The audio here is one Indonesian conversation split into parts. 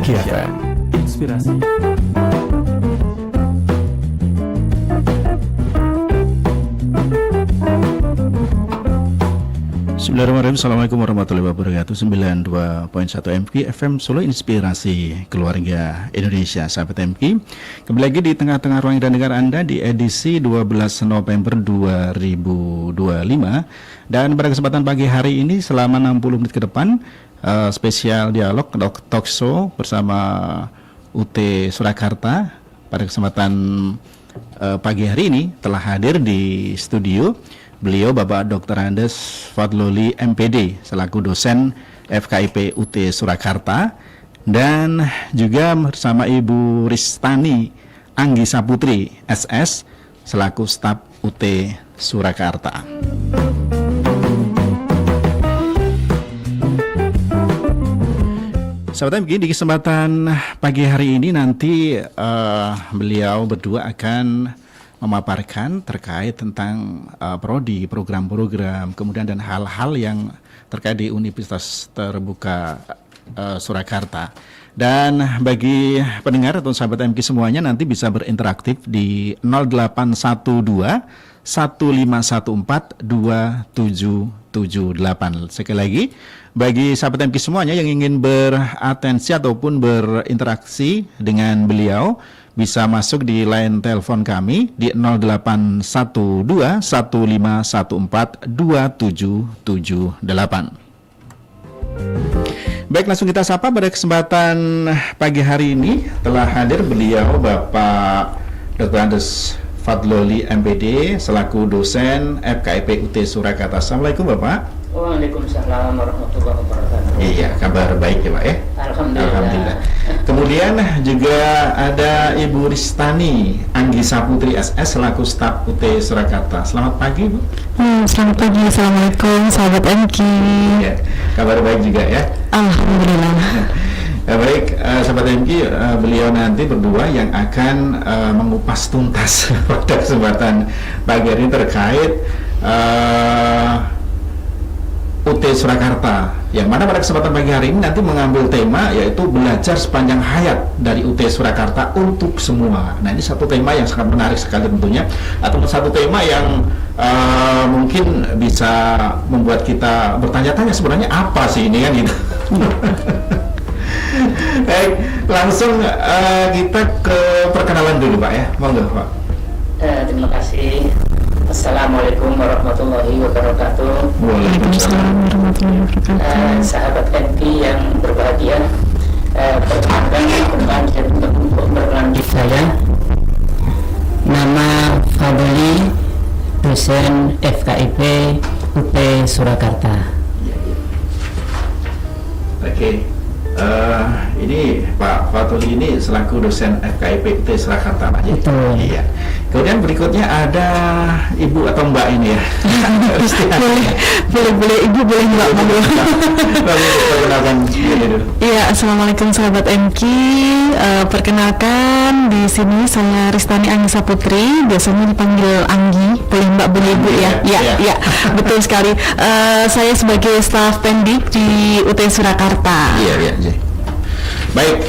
MK FM, inspirasi. Bismillahirrahmanirrahim. Assalamualaikum warahmatullahi wabarakatuh. 92.1 MK FM Solo, inspirasi keluarga Indonesia. Sahabat MK, kembali lagi di tengah-tengah ruang dan dengar Anda di edisi 12 November 2025. Dan pada kesempatan pagi hari ini selama 60 menit ke depan, spesial dialog talk show bersama UT Surakarta. Pada kesempatan pagi hari ini telah hadir di studio beliau Bapak Dr. Andes Fadloli MPD selaku dosen FKIP UT Surakarta, dan juga bersama Ibu Ristani Anggisa Putri SS selaku staf UT Surakarta. Sahabat MG, di kesempatan pagi hari ini nanti beliau berdua akan memaparkan terkait tentang prodi, program-program, kemudian dan hal-hal yang terkait di Universitas Terbuka Surakarta. Dan bagi pendengar atau sahabat MG semuanya nanti bisa berinteraktif di 0812 1514 2778. Sekali lagi, bagi sahabat MK semuanya yang ingin beratensi ataupun berinteraksi dengan beliau, bisa masuk di line telepon kami di 0812 1514 2778. Baik, langsung kita sapa. Pada kesempatan pagi hari ini telah hadir beliau Bapak Dr. Andes Fadloli MPD selaku dosen FKIP UT Surakarta. Assalamualaikum Bapak. Waalaikumsalam warahmatullahi wabarakatuh. Iya, kabar baik ya Pak ya? Alhamdulillah. Kemudian juga ada Ibu Ristani Anggisa Putri SS selaku staf UT Surakarta. Selamat pagi Bu. Selamat pagi, Assalamualaikum sahabat MK. Ya, kabar baik juga ya? Alhamdulillah. Ya, baik, sahabat MK, beliau nanti berdua yang akan mengupas tuntas pada kesempatan pagi hari ini terkait UT Surakarta, yang mana pada kesempatan pagi hari ini nanti mengambil tema yaitu belajar sepanjang hayat dari UT Surakarta untuk semua. Nah, ini satu tema yang sangat menarik sekali tentunya, atau satu tema yang mungkin bisa membuat kita bertanya-tanya sebenarnya apa sih ini kan gitu. Baik, langsung kita ke perkenalan dulu Pak ya, monggo Pak. Terima kasih. Assalamualaikum warahmatullahi wabarakatuh. Waalaikumsalam warahmatullahi wabarakatuh. Sahabat MK yang berbahagia, perkenalkan untuk berlanjut saya. Nama Fadloli, dosen FKIP UT Surakarta. Oke. Ini Pak Fadloli ini selaku dosen FKIP UT Surakarta Pak ya? Betul. Iya. Kemudian berikutnya ada Ibu atau Mbak ini ya? boleh Ibu, boleh Mbak. Perkenalkan diri dulu. Iya, Assalamualaikum sahabat MK. Perkenalkan, di sini saya Ristani Anggisa Putri, biasanya dipanggil Anggi, boleh Mbak, boleh Ibu ya? Iya, betul sekali. Saya sebagai staf pendik di UT Surakarta. Iya. Baik,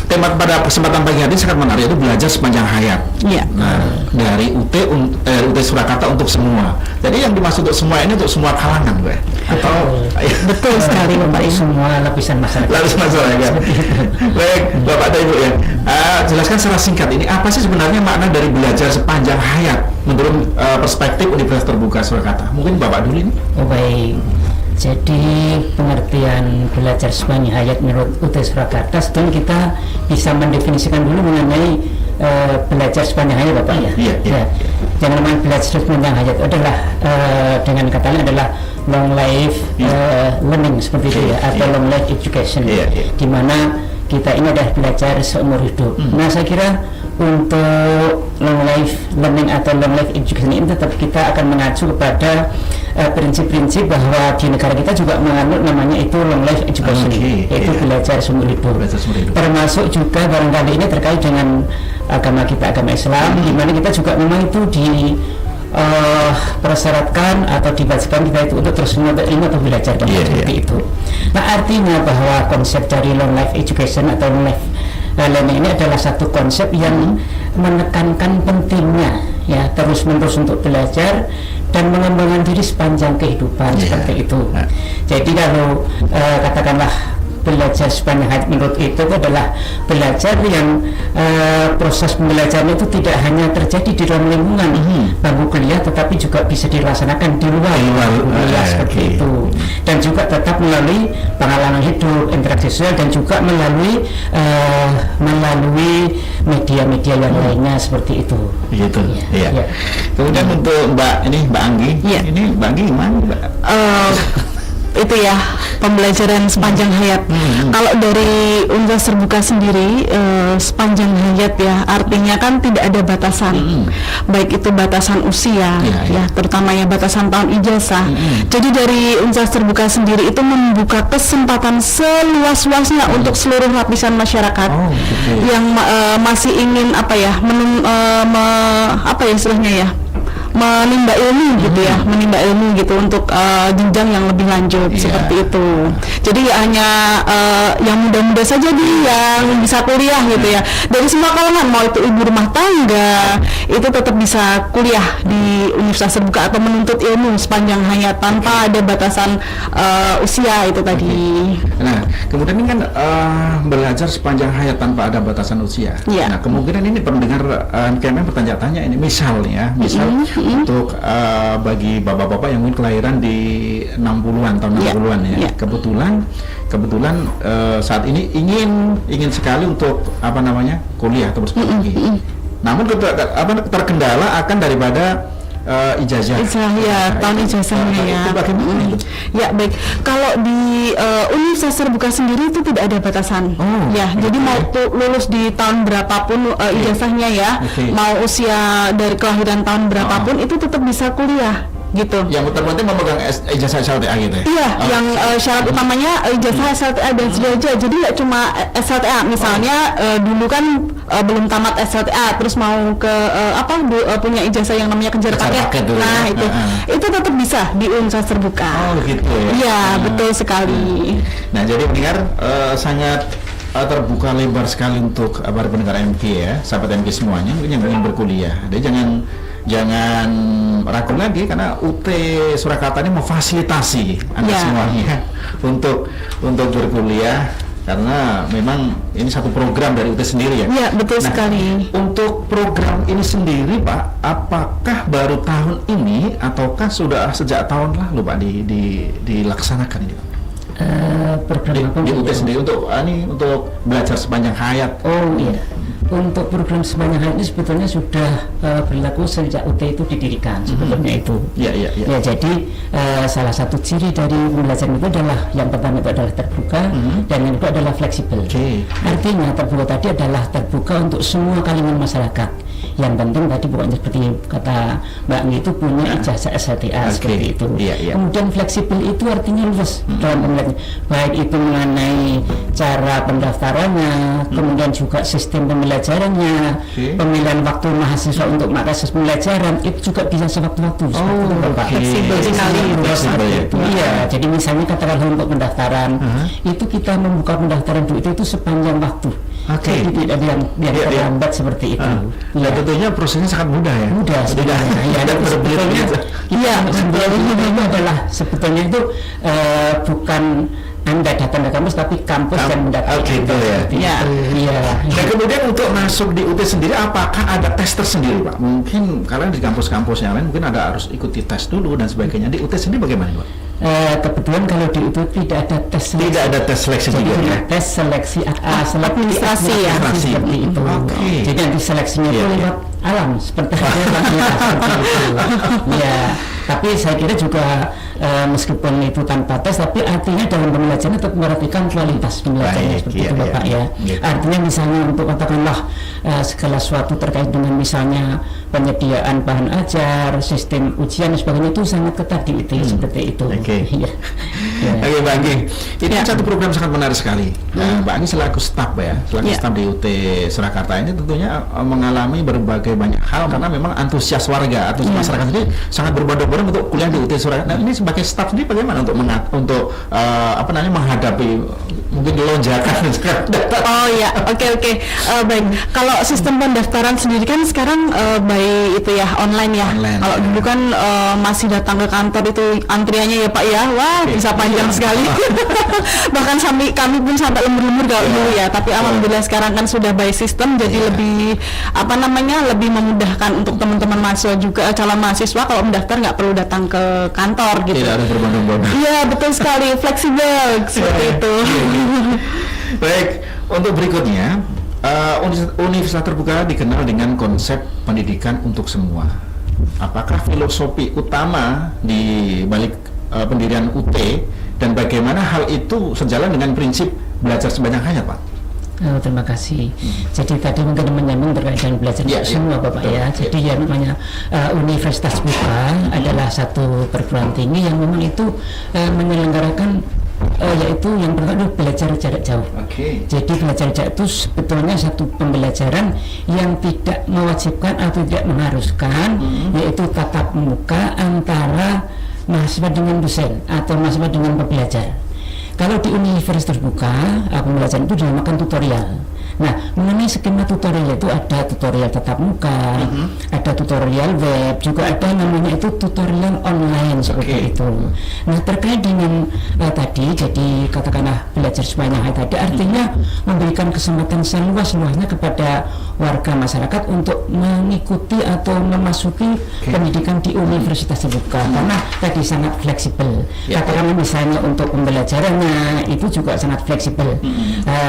tema pada kesempatan pagi hari ini sangat menarik, itu belajar sepanjang hayat. Iya. Nah, dari UT Surakarta untuk semua. Jadi yang dimaksud untuk semua ini untuk semua kalangan, gue. Atau Betul sekali Bapak Ibu. Semua lapisan masyarakat. lalu masalah. Baik, Bapak dan Ibu ya. Jelaskan secara singkat ini apa sih sebenarnya makna dari belajar sepanjang hayat menurut perspektif Universitas Terbuka Surakarta? Mungkin Bapak dulu ini. Oh, baik. Jadi pengertian belajar sepanjang hayat menurut UT Surakarta, sebetulnya kita bisa mendefinisikan dulu mengenai belajar sepanjang hayat Bapak ya. Iya. Yang namanya belajar sepanjang hayat adalah dengan kata lain adalah long life learning seperti itu ya, atau long life education, di mana kita ini adalah belajar seumur hidup. Nah, saya kira untuk long life learning atau long life education ini tetap kita akan mengacu kepada prinsip-prinsip bahwa di negara kita juga menganut namanya itu long life education, yaitu belajar seumur hidup. Termasuk juga barangkali ini terkait dengan agama kita, agama Islam, di mana kita juga memang itu persyaratkan atau diwajibkan kita itu untuk terus menuntut ilmu atau belajar seperti itu. Nah, artinya bahwa konsep dari long life education atau long life learning ini adalah satu konsep yang menekankan pentingnya ya terus menerus untuk belajar dan mengembangkan diri sepanjang kehidupan seperti itu. Jadi kalau katakanlah belajar sepanjang hayat menurut itu adalah belajar yang proses pembelajaran itu tidak hanya terjadi di dalam lingkungan bangku kuliah, tetapi juga bisa dilaksanakan di luar kuliah seperti itu, dan juga tetap melalui pengalaman hidup, interaksi sosial, dan juga melalui media-media yang lainnya seperti itu. Begitu. Iya. Kemudian untuk Mbak Anggi, ini Mbak Anggi gimana Mbak? Itu ya pembelajaran sepanjang hayat. Kalau dari Universitas Terbuka sendiri sepanjang hayat ya artinya kan tidak ada batasan, baik itu batasan usia ya terutama ya batasan tahun ijazah. Jadi dari Universitas Terbuka sendiri itu membuka kesempatan seluas-luasnya untuk seluruh lapisan masyarakat yang masih ingin istilahnya ya menimba ilmu gitu ya, menimba ilmu gitu untuk jenjang yang lebih lanjut seperti itu. Jadi hanya yang muda-muda saja yang bisa kuliah gitu ya. Dari semua kalangan, mau itu ibu rumah tangga itu tetap bisa kuliah di Universitas Terbuka atau menuntut ilmu sepanjang hayat tanpa ada batasan usia itu tadi. Nah, kemudian ini kan belajar sepanjang hayat tanpa ada batasan usia. Nah, kemungkinan ini pendengar kayaknya bertanya-tanya ini misal untuk bagi bapak-bapak yang mungkin kelahiran di 60-an tahun 60-an ya. Kebetulan saat ini ingin sekali untuk kuliah atau bersekolah tinggi. Namun terkendala akan daripada ijazah tahun ijazahnya ya. Ya baik, kalau di Universitas Terbuka sendiri itu tidak ada batasan jadi mau lulus di tahun berapapun ijazahnya ya, mau usia dari kelahiran tahun berapapun itu tetap bisa kuliah gitu. Yang terpenting memegang ijazah SLTA gitu ya? Iya, yang syarat utamanya ijazah SLTA dan sederajat. Jadi nggak cuma SLTA, misalnya dulu kan belum tamat SLTA, terus mau ke punya ijazah yang namanya kejar paket. Nah itu tetap bisa di Universitas Terbuka. Oh gitu ya? Iya, betul sekali. Nah jadi pendengar sangat terbuka lebar sekali untuk para pendengar MK ya, sahabat MK semuanya yang ingin berkuliah. Jadi jangan ragu lagi karena UT Surakarta ini memfasilitasi Anda semuanya untuk berkuliah karena memang ini satu program dari UT sendiri ya. Iya, betul sekali. Untuk program ini sendiri Pak, apakah baru tahun ini ataukah sudah sejak tahun lalu Pak dilaksanakan ini Pak? Program di UT sendiri untuk belajar sepanjang hayat. Untuk program sepanjang hayat ini sebetulnya sudah berlaku sejak UT itu didirikan sebetulnya itu. Ya, jadi salah satu ciri dari pembelajaran itu adalah yang pertama itu adalah terbuka dan yang kedua adalah fleksibel. Artinya terbuka tadi adalah terbuka untuk semua kalangan masyarakat. Yang penting tadi pokoknya seperti kata Mbak Anggi itu punya ijazah SLTA seperti itu. Kemudian fleksibel itu artinya luas dalam pembelajaran, baik itu mengenai cara pendaftarannya, kemudian juga sistem pembelajarannya, pemilihan waktu mahasiswa untuk mengakses pembelajaran itu juga bisa sewaktu-waktu. Fleksibel sekali. Iya, jadi misalnya katakanlah untuk pendaftaran itu kita membuka pendaftaran itu sepanjang waktu. Jadi tidak ada yang terlambat seperti itu. Tentunya prosesnya sangat mudah ya. Mudah sebenarnya. Sebetulnya itu adalah sebetulnya itu bukan Anda datang ke kampus tapi kampus yang mendatang. Dan kemudian untuk masuk di UT sendiri apakah ada tes tersendiri Pak? Mungkin kalian di kampus-kampus yang lain mungkin ada harus ikuti tes dulu dan sebagainya. Di UT sendiri bagaimana Pak? Kebetulan kalau di UT tidak ada tes seleksi. Tidak ada tes seleksi juga ya? Tes seleksi administrasi ya seperti itu. Jadi nanti seleksinya itu lewat alam seperti itu. Tapi saya kira juga meskipun itu tanpa tes, tapi artinya dalam pembelajaran tetap memperhatikan kualitas pembelajarannya seperti itu Bapak ya. Artinya misalnya untuk katakanlah segala sesuatu terkait dengan misalnya penyediaan bahan ajar, sistem ujian dan sebagainya itu sangat ketat di UT seperti itu. Oke, Mbak Anggi. Ini satu program sangat menarik sekali. Mbak Anggi selaku staf staf di UT Surakarta ini tentunya mengalami berbagai banyak hal karena memang antusias warga atau masyarakat sendiri sangat berbondong-bondong untuk kuliah di UT Surakarta. Nah, ini sebagai staf sendiri bagaimana untuk menghadapi mungkin lonjakan Oh ya, oke. Baik. Kalau sistem pendaftaran sendiri kan sekarang by itu ya online ya. Kalau dulu kan masih datang ke kantor itu antriannya ya Pak ya, wah bisa panjang sekali. Bahkan kami pun sampai lembur-lembur kalau dulu ya. Tapi alhamdulillah sekarang kan sudah by system, jadi lebih lebih memudahkan untuk teman-teman mahasiswa juga, calon mahasiswa kalau mendaftar nggak perlu datang ke kantor gitu. Tidak harus berbondong-bondong. Iya betul sekali, fleksibel seperti itu. Baik, untuk berikutnya, Universitas Terbuka dikenal dengan konsep pendidikan untuk semua. Apakah filosofi utama di balik pendirian UT dan bagaimana hal itu sejalan dengan prinsip belajar sebanyak-banyaknya, Pak? Oh, terima kasih. Jadi tadi mungkin menyambung terkait dengan belajar semua Bapak ya. Jadi yang namanya Universitas Terbuka adalah satu perguruan tinggi yang memang itu menyelenggarakan yaitu yang pertama belajar jarak jauh. Jadi belajar jarak itu sebetulnya satu pembelajaran yang tidak mewajibkan atau tidak mengharuskan, yaitu tatap muka antara mahasiswa dengan dosen atau mahasiswa dengan pembelajar. Kalau di Universitas Terbuka, pembelajaran itu dinamakan tutorial. Nah, mengenai skema tutorial itu ada tutorial tatap muka, ada tutorial web, juga ada namanya itu tutorial online seperti itu. Nah, terkait dengan tadi, jadi katakanlah belajar sebanyak tadi, artinya memberikan kesempatan seluas-luasnya kepada warga masyarakat untuk mengikuti atau memasuki pendidikan di Universitas Terbuka, karena tadi sangat fleksibel. Katakanlah misalnya untuk pembelajarannya itu juga sangat fleksibel.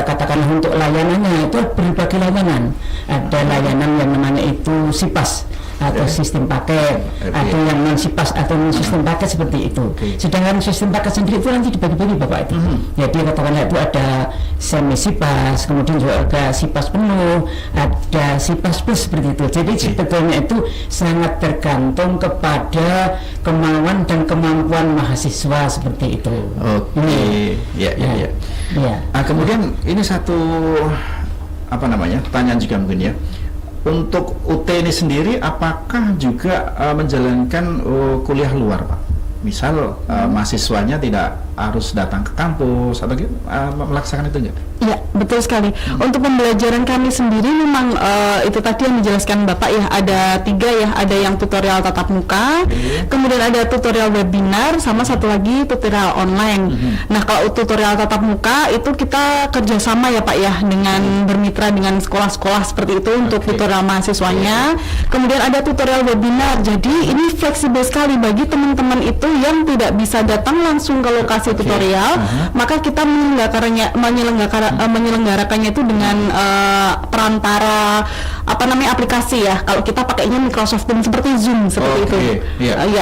Katakanlah untuk layanannya itu berbagai layanan. Ada layanan yang namanya itu SIPAS atau sistem paket, atau yang non SIPAS atau non sistem paket seperti itu. Sedangkan sistem paket sendiri itu nanti dibagi-bagi Bapak itu. Jadi katakanlah itu ada semi SIPAS, kemudian juga ada SIPAS penuh, ada SIPAS plus seperti itu. Jadi sebetulnya itu sangat tergantung kepada kemauan dan kemampuan mahasiswa seperti itu. Kemudian ini satu pertanyaan juga mungkin ya. Untuk UT ini sendiri apakah juga menjalankan kuliah luar, Pak? Misal mahasiswanya tidak harus datang ke kampus atau melaksanakan itu enggak? Iya, betul sekali. Untuk pembelajaran kami sendiri memang itu tadi yang dijelaskan Bapak ya, ada 3 ya, ada yang tutorial tatap muka, kemudian ada tutorial webinar, sama satu lagi tutorial online. Nah, kalau tutorial tatap muka itu kita kerjasama ya Pak ya, dengan bermitra dengan sekolah-sekolah seperti itu untuk tutorial mahasiswanya. Kemudian ada tutorial webinar, jadi ini fleksibel sekali bagi teman-teman itu yang tidak bisa datang langsung ke lokasi tutorial, maka kita menyelenggarakannya itu dengan perantara aplikasi ya. Kalau kita pakainya Microsoft Teams seperti Zoom seperti itu.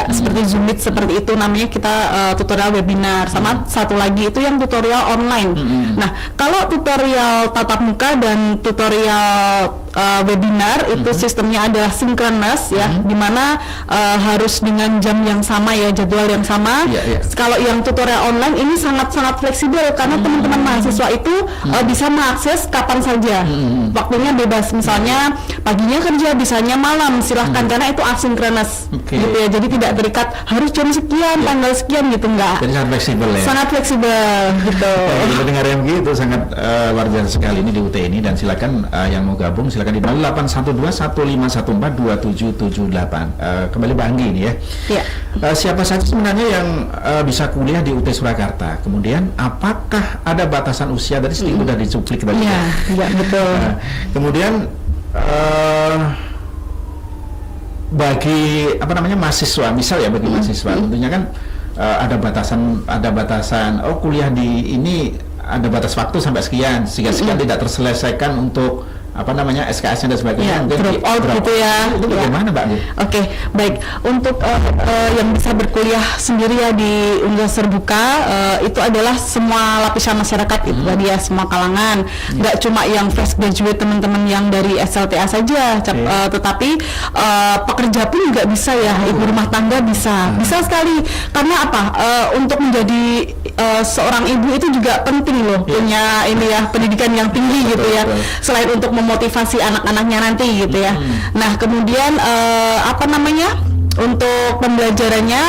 Seperti Zoom Meet seperti itu namanya kita tutorial webinar. Sama satu lagi itu yang tutorial online. Nah, kalau tutorial tatap muka dan tutorial webinar itu sistemnya adalah synchronous ya, dimana harus dengan jam yang sama ya, jadwal yang sama. Kalau yang tutorial online ini sangat-sangat fleksibel karena teman-teman mahasiswa itu bisa mengakses kapan saja, waktunya bebas, misalnya paginya kerja, bisanya malam, silahkan karena itu asinkronus gitu ya, jadi tidak terikat harus jam sekian, tanggal sekian gitu, enggak. Jadi sangat fleksibel ya. Sangat fleksibel gitu. Pendengar yang begitu sangat luar biasa sekali ini di UT ini, dan silakan yang mau gabung silakan di 0812-1514-2778. Kembali Mbak Anggi ini ya. Siapa saja sebenarnya yang bisa kuliah di UT Surakarta? Kemudian apakah ada batasan usia? Tadi sedikit sudah dicuplik tadi. Iya, betul. Kemudian bagi mahasiswa, misal ya bagi mahasiswa, tentunya kan ada batasan. Kuliah di ini ada batas waktu sampai sekian, sehingga tidak terselesaikan untuk SKS-nya dan sebagainya, Ya, drop out gitu ya. Itu bagaimana, Mbak? Oke, baik. Untuk yang bisa berkuliah sendiri ya di universitas terbuka, itu adalah semua lapisan masyarakat, itu tadi ya, semua kalangan. Nggak cuma yang fresh graduate, teman-teman yang dari SLTA saja, tetapi pekerja pun juga bisa ya, ibu rumah tangga bisa sekali. Karena apa? Untuk menjadi seorang ibu itu juga penting loh, punya ini ya, pendidikan yang tinggi gitu ya. Selain untuk memotivasi anak-anaknya nanti gitu ya. Nah, kemudian untuk pembelajarannya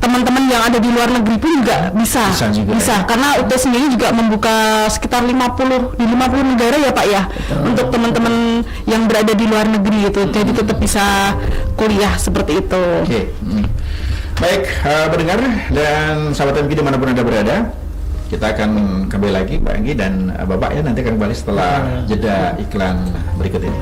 teman-teman yang ada di luar negeri pun juga bisa karena UT sendiri juga membuka sekitar 50 negara ya Pak ya. Untuk teman-teman yang berada di luar negeri gitu, jadi tetap bisa kuliah seperti itu. Baik, pendengar dan sahabat MK dimanapun Anda berada, kita akan kembali lagi Mbak Anggi dan Bapak ya, nanti akan kembali setelah jeda iklan berikut ini.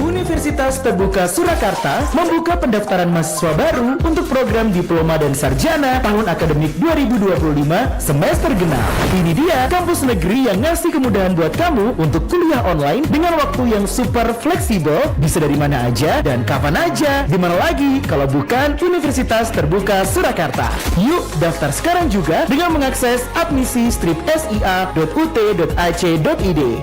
Universitas Terbuka Surakarta membuka pendaftaran mahasiswa baru untuk program Diploma dan Sarjana tahun akademik 2025 semester genap. Ini dia kampus negeri yang ngasih kemudahan buat kamu untuk kuliah online dengan waktu yang super fleksibel, bisa dari mana aja dan kapan aja. Di mana lagi kalau bukan Universitas Terbuka Surakarta. Yuk daftar sekarang juga dengan mengakses admisi sia.ut.ac.id.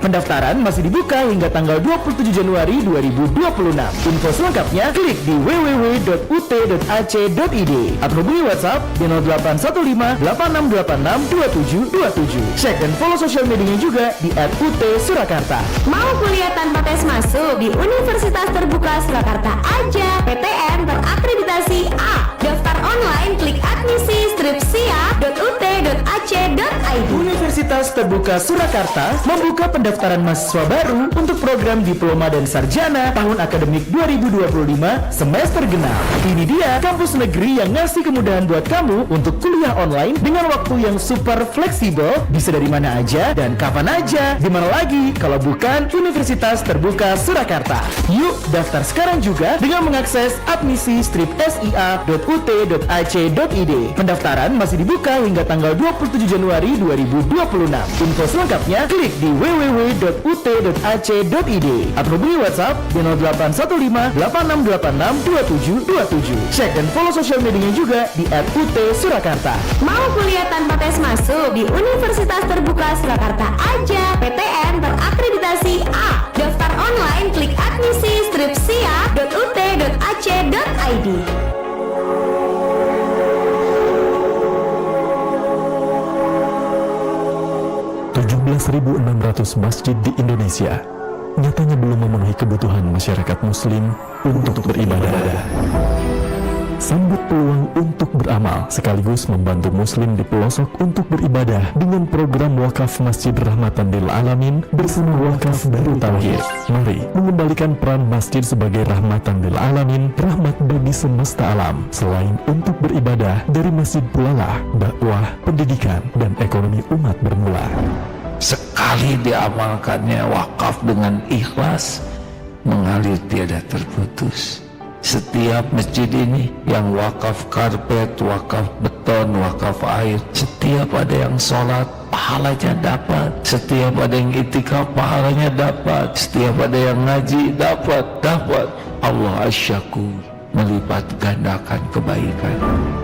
Pendaftaran masih dibuka hingga tanggal 27 Januari 2026. Info selengkapnya klik di www.ut.ac.id atau hubungi WhatsApp di 0815 8686 2727. Cek dan follow sosial medianya juga di @ut_surakarta. Mau kuliah tanpa tes masuk di Universitas Terbuka Surakarta aja. PTN terakreditasi A. Daftar online klik admisi sia.ut.ac.id. Universitas Terbuka Surakarta membuka pendaftaran mahasiswa baru untuk program Diploma dan Sarjana tahun akademik 2025 semester genap. Ini dia kampus negeri yang ngasih kemudahan buat kamu untuk kuliah online dengan waktu yang super fleksibel, bisa dari mana aja dan kapan aja. Di mana lagi kalau bukan Universitas Terbuka Surakarta. Yuk daftar sekarang juga dengan mengakses admisi sia.ut.ac.id. Pendaftaran masih dibuka hingga tanggal 27 Januari 2026. Info selengkapnya klik di www.ut.ac.id atau hubungi WhatsApp di 0815 8686 2727. Cek dan follow sosial medianya juga di @ut_surakarta. Mau kuliah tanpa tes masuk di Universitas Terbuka Surakarta aja. PTN terakreditasi A. Daftar online klik admisi sia.ut.ac.id. 17.600 masjid di Indonesia nyatanya belum memenuhi kebutuhan masyarakat muslim untuk beribadah. Sambut peluang untuk beramal sekaligus membantu muslim di pelosok untuk beribadah dengan program wakaf Masjid Rahmatan lil Alamin bersama Wakaf Darut Tauhid. Mari mengembalikan peran masjid sebagai rahmatan lil alamin, rahmat bagi semesta alam. Selain untuk beribadah, dari masjid pula lah dakwah, pendidikan, dan ekonomi umat bermula. Sekali diamalkannya wakaf dengan ikhlas, mengalir tiada terputus. Setiap masjid ini yang wakaf karpet, wakaf beton, wakaf air, setiap ada yang sholat, pahalanya dapat. Setiap ada yang itikaf, pahalanya dapat. Setiap ada yang ngaji, dapat. Allah asyakur, melipat gandakan kebaikan.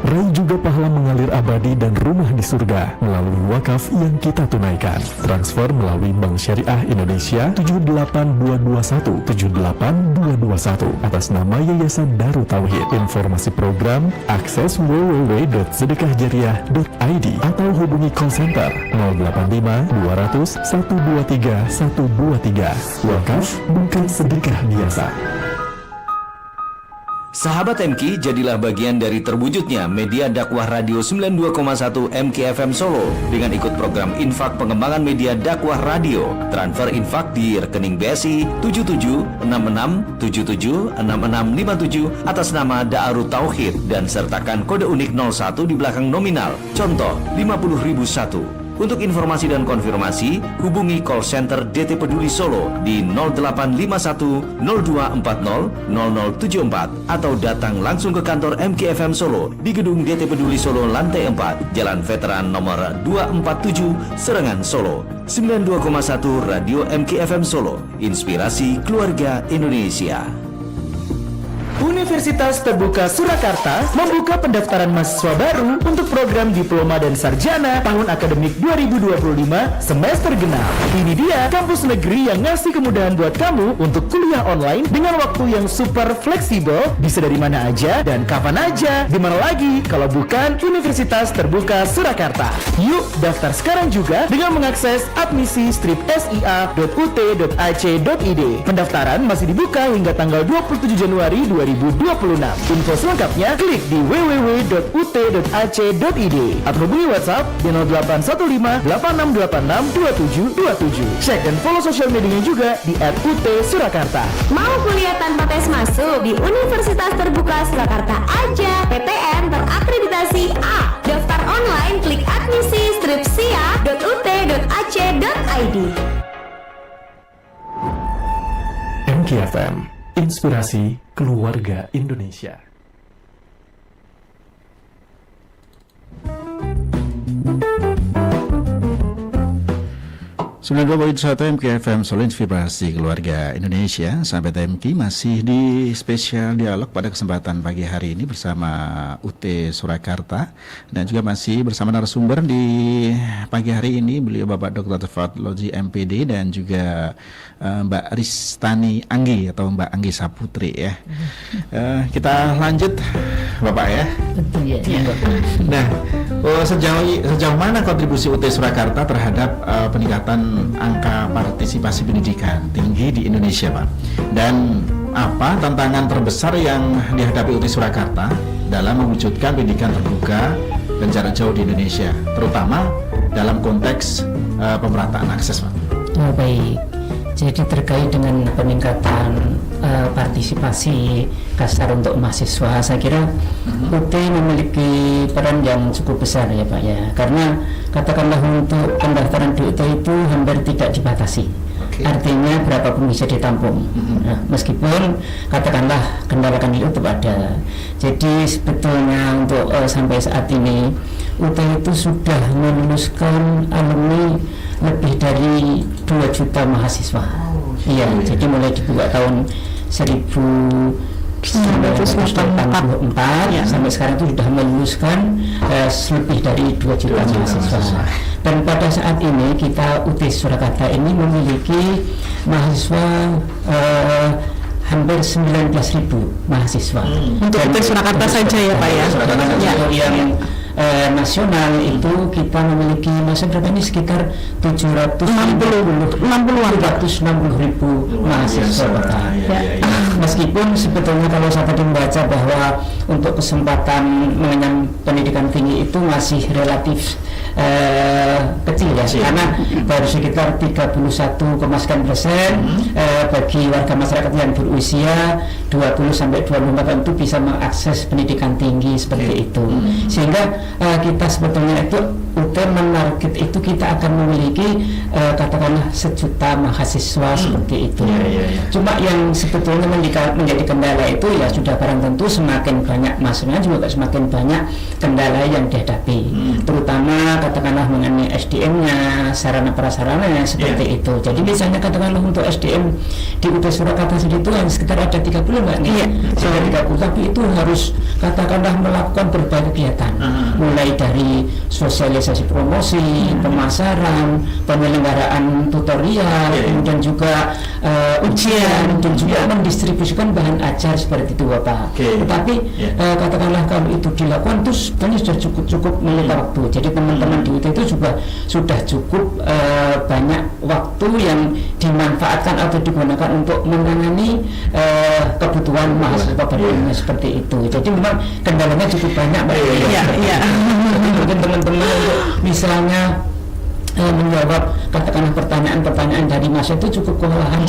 Raih juga pahala mengalir abadi dan rumah di surga melalui wakaf yang kita tunaikan. Transfer melalui Bank Syariah Indonesia 78221 78221 atas nama Yayasan Darut Tauhid. Informasi program akses www.sedekahjariah.id atau hubungi call center 085 200 123 123. Wakaf bukan sedekah biasa. Sahabat MK, jadilah bagian dari terwujudnya media dakwah radio 92,1 MK FM Solo dengan ikut program infak pengembangan media dakwah radio. Transfer infak di rekening BSI 7766776657 atas nama Darut Tauhid dan sertakan kode unik 01 di belakang nominal. Contoh 50.001. Untuk informasi dan konfirmasi, hubungi call center DT Peduli Solo di 0851 0240 0074 atau datang langsung ke kantor MKFM Solo di gedung DT Peduli Solo lantai 4, Jalan Veteran nomor 247, Serengan, Solo. 92,1 Radio MKFM Solo, inspirasi keluarga Indonesia. Universitas Terbuka Surakarta membuka pendaftaran mahasiswa baru untuk program Diploma dan Sarjana tahun akademik 2025 semester genap. Ini dia kampus negeri yang ngasih kemudahan buat kamu untuk kuliah online dengan waktu yang super fleksibel, bisa dari mana aja dan kapan aja. Di mana lagi kalau bukan Universitas Terbuka Surakarta. Yuk daftar sekarang juga dengan mengakses admisi sia.ut.ac.id. Pendaftaran masih dibuka hingga tanggal 27 Januari 2026. Info selengkapnya klik di www.ut.ac.id atau hubungi WhatsApp di 0815 8686 2727. Cek dan follow sosial medianya juga di @ut_surakarta. Mau kuliah tanpa tes masuk di Universitas Terbuka Surakarta aja. PTN terakreditasi A. Daftar online klik admisi sia.ut.ac.id. MKFM, inspirasi keluarga Indonesia. 92.1 MKFM Solo, inspirasi keluarga Indonesia. Sampai TMK masih di spesial dialog pada kesempatan pagi hari ini bersama UT Surakarta, dan juga masih bersama narasumber di pagi hari ini, beliau Bapak Dr. Fadloji MPD dan juga Mbak Ristani Anggi atau Mbak Anggi Saputri ya. Kita lanjut Bapak ya. Betul ya. Nah, sejauh mana kontribusi UT Surakarta terhadap peningkatan angka partisipasi pendidikan tinggi di Indonesia, Pak? Dan apa tantangan terbesar yang dihadapi UT Surakarta dalam mewujudkan pendidikan terbuka dan jarak jauh di Indonesia, terutama dalam konteks pemerataan akses, Pak? Oh, baik. Jadi terkait dengan peningkatan partisipasi kasar untuk mahasiswa, saya kira UT memiliki peran yang cukup besar ya Pak ya, karena katakanlah untuk pendaftaran di UT itu hampir tidak dibatasi. Artinya berapapun bisa ditampung. Nah, meskipun katakanlah kendala-kendala itu ada. Jadi sebetulnya untuk sampai saat ini UT itu sudah meluluskan alumni lebih dari 2 juta mahasiswa. Iya, jadi mulai dibuka tahun 1984 sampai sekarang itu sudah meluluskan lebih dari 2 juta mahasiswa. Dan pada saat ini kita UT Surakarta ini memiliki mahasiswa hampir 19.000 mahasiswa. Untuk UT Surakarta saja ya Pak ya. Yang nasional itu kita memiliki masa berapa ini sekitar 760 ribu mahasiswa. Meskipun sebetulnya kalau saya tadi membaca bahwa untuk kesempatan mengenyam pendidikan tinggi itu masih relatif kecil ya, karena baru sekitar 31,9% bagi warga masyarakat yang berusia 20-24 tahun itu bisa mengakses pendidikan tinggi seperti itu. Sehingga kita sebetulnya itu UT menarget itu kita akan memiliki katakanlah 1 juta mahasiswa seperti itu. Cuma yang sebetulnya menjadi kendala itu ya sudah barang tentu semakin banyak mahasiswa juga semakin banyak kendala yang dihadapi, terutama katakanlah mengenai SDM-nya, sarana prasarananya seperti itu. Jadi misalnya katakanlah untuk SDM di UT Surakarta sendiri itu hanya sekitar ada 30 nggak nih? Sudah 30, tapi itu harus katakanlah melakukan berbagai kegiatan, mulai dari sosialisasi promosi, pemasaran, penyelenggaraan tutorial, kemudian juga ujian, dan juga mendistribusikan bahan ajar seperti itu Bapak. Tetapi katakanlah kalau itu dilakukan itu sebenarnya sudah cukup menyita waktu. Jadi teman-teman di UT itu juga sudah cukup banyak waktu yang dimanfaatkan atau digunakan untuk menangani kebutuhan mahasiswa barunya seperti itu. Jadi memang kendalanya cukup banyak Mbak. Mungkin teman-teman untuk misalnya menjawab katakanlah pertanyaan-pertanyaan dari masa itu cukup kewalahan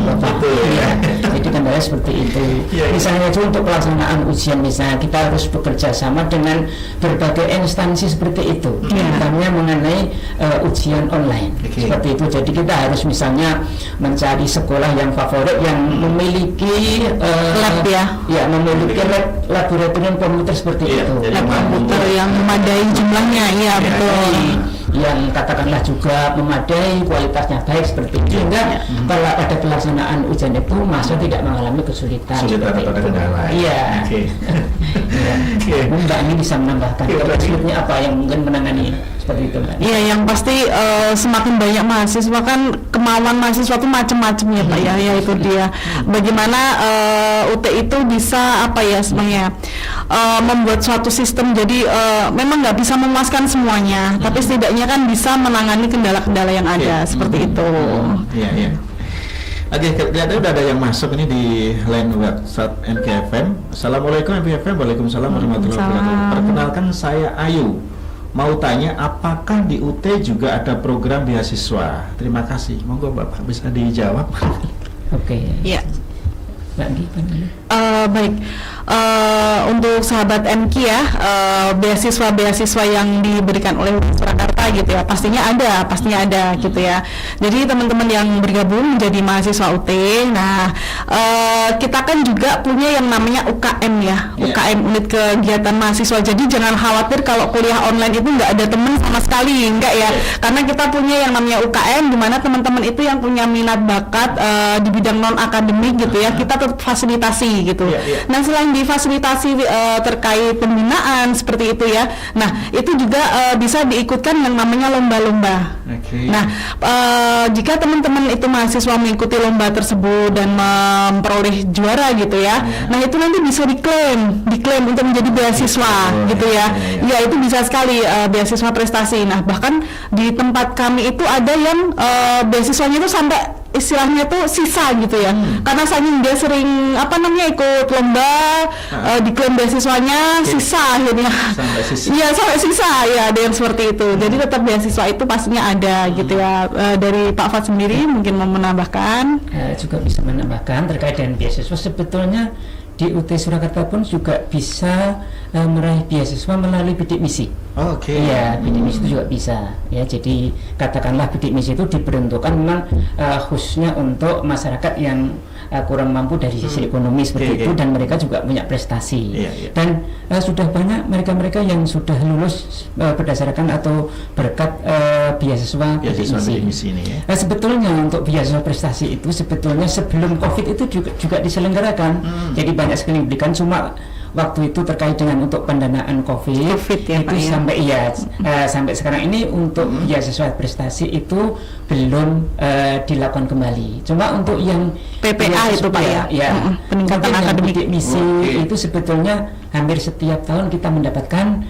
Bapak. Ya. Jadi kendala seperti itu. Misalnya itu untuk pelaksanaan ujian, misalnya kita harus bekerja sama dengan berbagai instansi seperti itu. Misalnya mengenai ujian online seperti itu. Jadi kita harus misalnya mencari sekolah yang favorit yang memiliki lab memiliki lab laboratorium komputer seperti itu. Lab komputer yang memadai jumlahnya, ya betul. Yang katakanlah juga memadai, kualitasnya baik seperti itu, sehingga kalau pada pelaksanaan ujian itu mahasiswa tidak mengalami kesulitan atau kendala. Iya. Mbak ini bisa menambahkan sulitnya apa yang mungkin menangani seperti itu, Mbak? Iya, yang pasti semakin banyak mahasiswa kan kemauan mahasiswa itu macam-macam ya Pak ya. Ya itu dia. Bagaimana UT itu bisa apa ya sebenarnya membuat suatu sistem jadi memang nggak bisa memuaskan semuanya, tapi setidaknya kan bisa menangani kendala-kendala yang ada seperti itu. Iya. Oke, kelihatan udah ada yang masuk ini di line WhatsApp MKFM. Assalamualaikum MKFM. Waalaikumsalam warahmatullahi wabarakatuh. Perkenalkan, saya Ayu. Mau tanya, apakah di UT juga ada program beasiswa? Terima kasih. Monggo Bapak bisa dijawab. Oke. Iya. Baik. Untuk sahabat MK ya, beasiswa yang diberikan oleh Surakarta gitu ya, pastinya ada gitu ya. Jadi teman-teman yang bergabung menjadi mahasiswa UT, nah kita kan juga punya yang namanya UKM ya, UKM unit kegiatan mahasiswa. Jadi jangan khawatir kalau kuliah online itu nggak ada teman sama sekali, enggak ya, karena kita punya yang namanya UKM, di mana teman-teman itu yang punya minat bakat di bidang non akademik gitu ya, kita fasilitasi gitu. Nah, selain difasilitasi terkait pembinaan seperti itu ya, nah itu juga bisa diikutkan yang namanya lomba-lomba. Nah, jika teman-teman itu mahasiswa mengikuti lomba tersebut dan memperoleh juara gitu ya, nah itu nanti bisa diklaim untuk menjadi beasiswa gitu ya. Ya itu bisa sekali beasiswa prestasi. Nah bahkan di tempat kami itu ada yang beasiswanya itu sampai istilahnya tuh sisa gitu ya, karena saking dia sering ikut lomba, diklaim beasiswanya sisa akhirnya. Sampai sisa ya, ada yang seperti itu. Jadi tetap beasiswa itu pastinya ada gitu ya. Dari Pak Fat sendiri mungkin mau menambahkan? Juga bisa menambahkan terkait dengan beasiswa, sebetulnya di UT Surakarta pun juga bisa meraih beasiswa melalui bidik misi. Iya, bidik misi itu juga bisa ya. Jadi katakanlah bidik misi itu diperuntukkan memang khususnya untuk masyarakat yang kurang mampu dari sisi ekonomi seperti itu, dan mereka juga punya prestasi. Dan sudah banyak mereka-mereka yang sudah lulus berdasarkan atau berkat beasiswa bidik misi ini ya. Sebetulnya untuk beasiswa prestasi itu sebetulnya sebelum COVID itu juga diselenggarakan. Jadi banyak sekali diberikan, cuma waktu itu terkait dengan untuk pendanaan COVID ya, itu sampai sekarang ini untuk beasiswa prestasi itu belum dilakukan kembali. Cuma untuk yang PPA itu Pak ya, peningkatan akademik misi itu sebetulnya hampir setiap tahun kita mendapatkan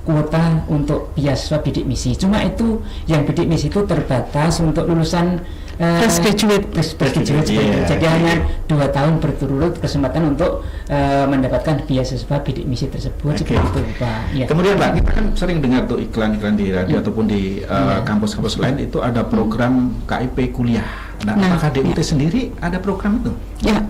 kuota untuk beasiswa bidik misi. Cuma itu yang bidik misi itu terbatas untuk lulusan fresh graduate. Jadi hanya 2 tahun berturut-turut kesempatan untuk mendapatkan beasiswa bidik misi tersebut. Seperti itu Pak. Ya. Kemudian Pak, kita kan sering dengar tuh iklan-iklan di radio ataupun di kampus-kampus lain itu ada program KIP kuliah. Nah, apakah di UT sendiri ada program itu? Ya,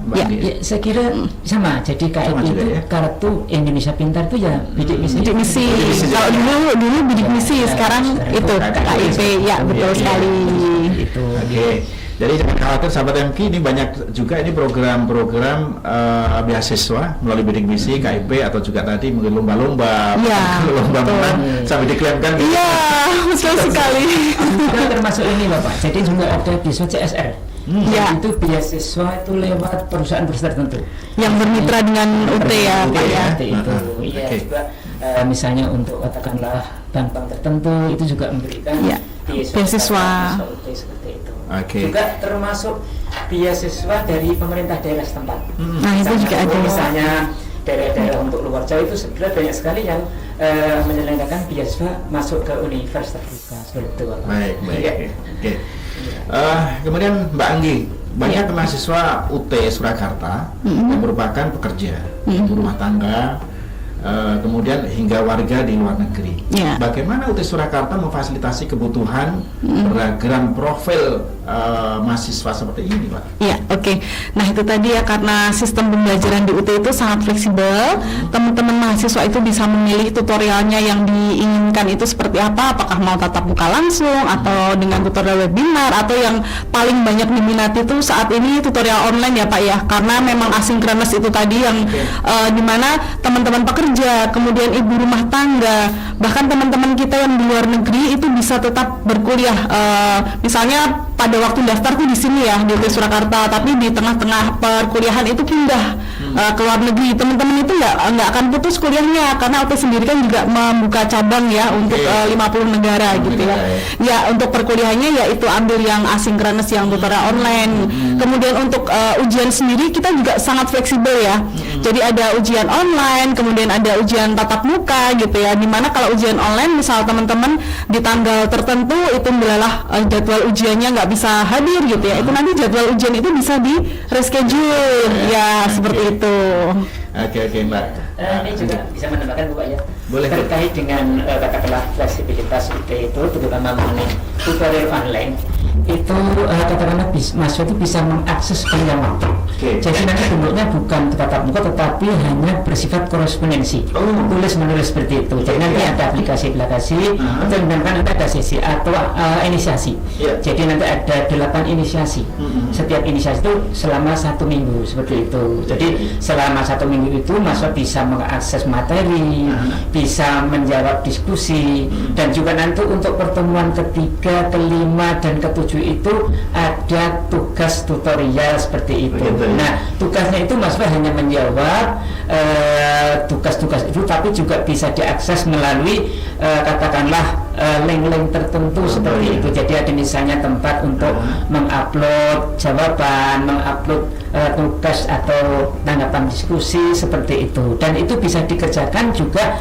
saya kira sama. Jadi KIP itu kartu Indonesia Pintar itu ya bidik misi. Kalau dulu bidik misi, sekarang itu KIP. Ya, betul sekali. Itu. Jadi jangan khawatir sahabat MK, ini banyak juga ini program-program beasiswa melalui bidik misi, KIP, atau juga tadi mungkin lomba-lomba, lomba menang sampai diklaimkan. Iya, betul sekali. Termasuk ini Bapak. Jadi juga ada beasiswa CSR. Itu beasiswa itu lewat perusahaan tertentu yang bermitra dengan UT ya Pak ya. Itu juga misalnya untuk katakanlah bank-bank tertentu itu juga memberikan beasiswa seperti itu. Juga termasuk beasiswa dari pemerintah daerah setempat. Nah itu juga ada. Misalnya daerah-daerah untuk luar Jawa itu sebenarnya banyak sekali yang menyelenggarakan beasiswa masuk ke universitas terbuka seperti itu. Baik. Kemudian Mbak Anggi, banyak mahasiswa UT Surakarta yang merupakan pekerja, ibu rumah tangga, kemudian hingga warga di luar negeri. Ya. Bagaimana UT Surakarta memfasilitasi kebutuhan beragam profil mahasiswa seperti ini, Pak? Ya, oke. Nah, itu tadi ya, karena sistem pembelajaran di UT itu sangat fleksibel. Teman-teman mahasiswa itu bisa memilih tutorialnya yang diinginkan itu seperti apa, apakah mau tatap muka langsung atau dengan tutorial webinar, atau yang paling banyak diminati itu saat ini tutorial online ya, Pak ya, karena memang asinkronus itu tadi yang dimana teman-teman pekerja, kemudian ibu rumah tangga, bahkan teman-teman kita yang di luar negeri itu bisa tetap berkuliah. Misalnya pada waktu daftar tuh di sini ya di UT Surakarta, tapi di tengah-tengah perkuliahan itu pindah ke luar negeri. Teman-teman itu nggak akan putus kuliahnya, karena UT sendiri kan juga membuka cabang ya untuk 50 negara gitu ya. Ya, untuk perkuliahannya ya itu ambil yang asinkronus, yang tutorial online. Kemudian untuk ujian sendiri kita juga sangat fleksibel ya. Jadi ada ujian online, kemudian ada ujian tatap muka gitu ya. Dimana kalau ujian online misal teman-teman di tanggal tertentu itu adalah jadwal ujiannya nggak bisa hadir gitu ya, itu nanti jadwal ujian itu bisa di reschedule ya, seperti itu. Oke, Mbak. Ini juga bisa menambahkan Bapak ya. Boleh. Terkait dengan katakanlah fleksibilitas UT itu, terutama mengenai tutorial online, itu katakanlah mahasiswa itu bisa mengakses sepanjang waktu. Jadi nanti bentuknya bukan tatap muka, tetapi hanya bersifat korespondensi, tulis menulis seperti itu. Jadi nanti ada aplikasi atau nanti ada sesi atau inisiasi. Jadi nanti ada 8 inisiasi. Setiap inisiasi itu selama 1 minggu seperti itu. Jadi selama 1 minggu itu mahasiswa bisa mengakses materi, bisa menjawab diskusi, dan juga nanti untuk pertemuan ketiga, kelima, dan ketujuh itu ada tugas tutorial seperti itu. Nah, tugasnya itu mahasiswa hanya menjawab tugas-tugas itu, tapi juga bisa diakses melalui katakanlah link-link tertentu seperti itu. Jadi ada misalnya tempat untuk mengupload jawaban, mengupload tugas atau tanggapan diskusi seperti itu, dan itu bisa dikerjakan juga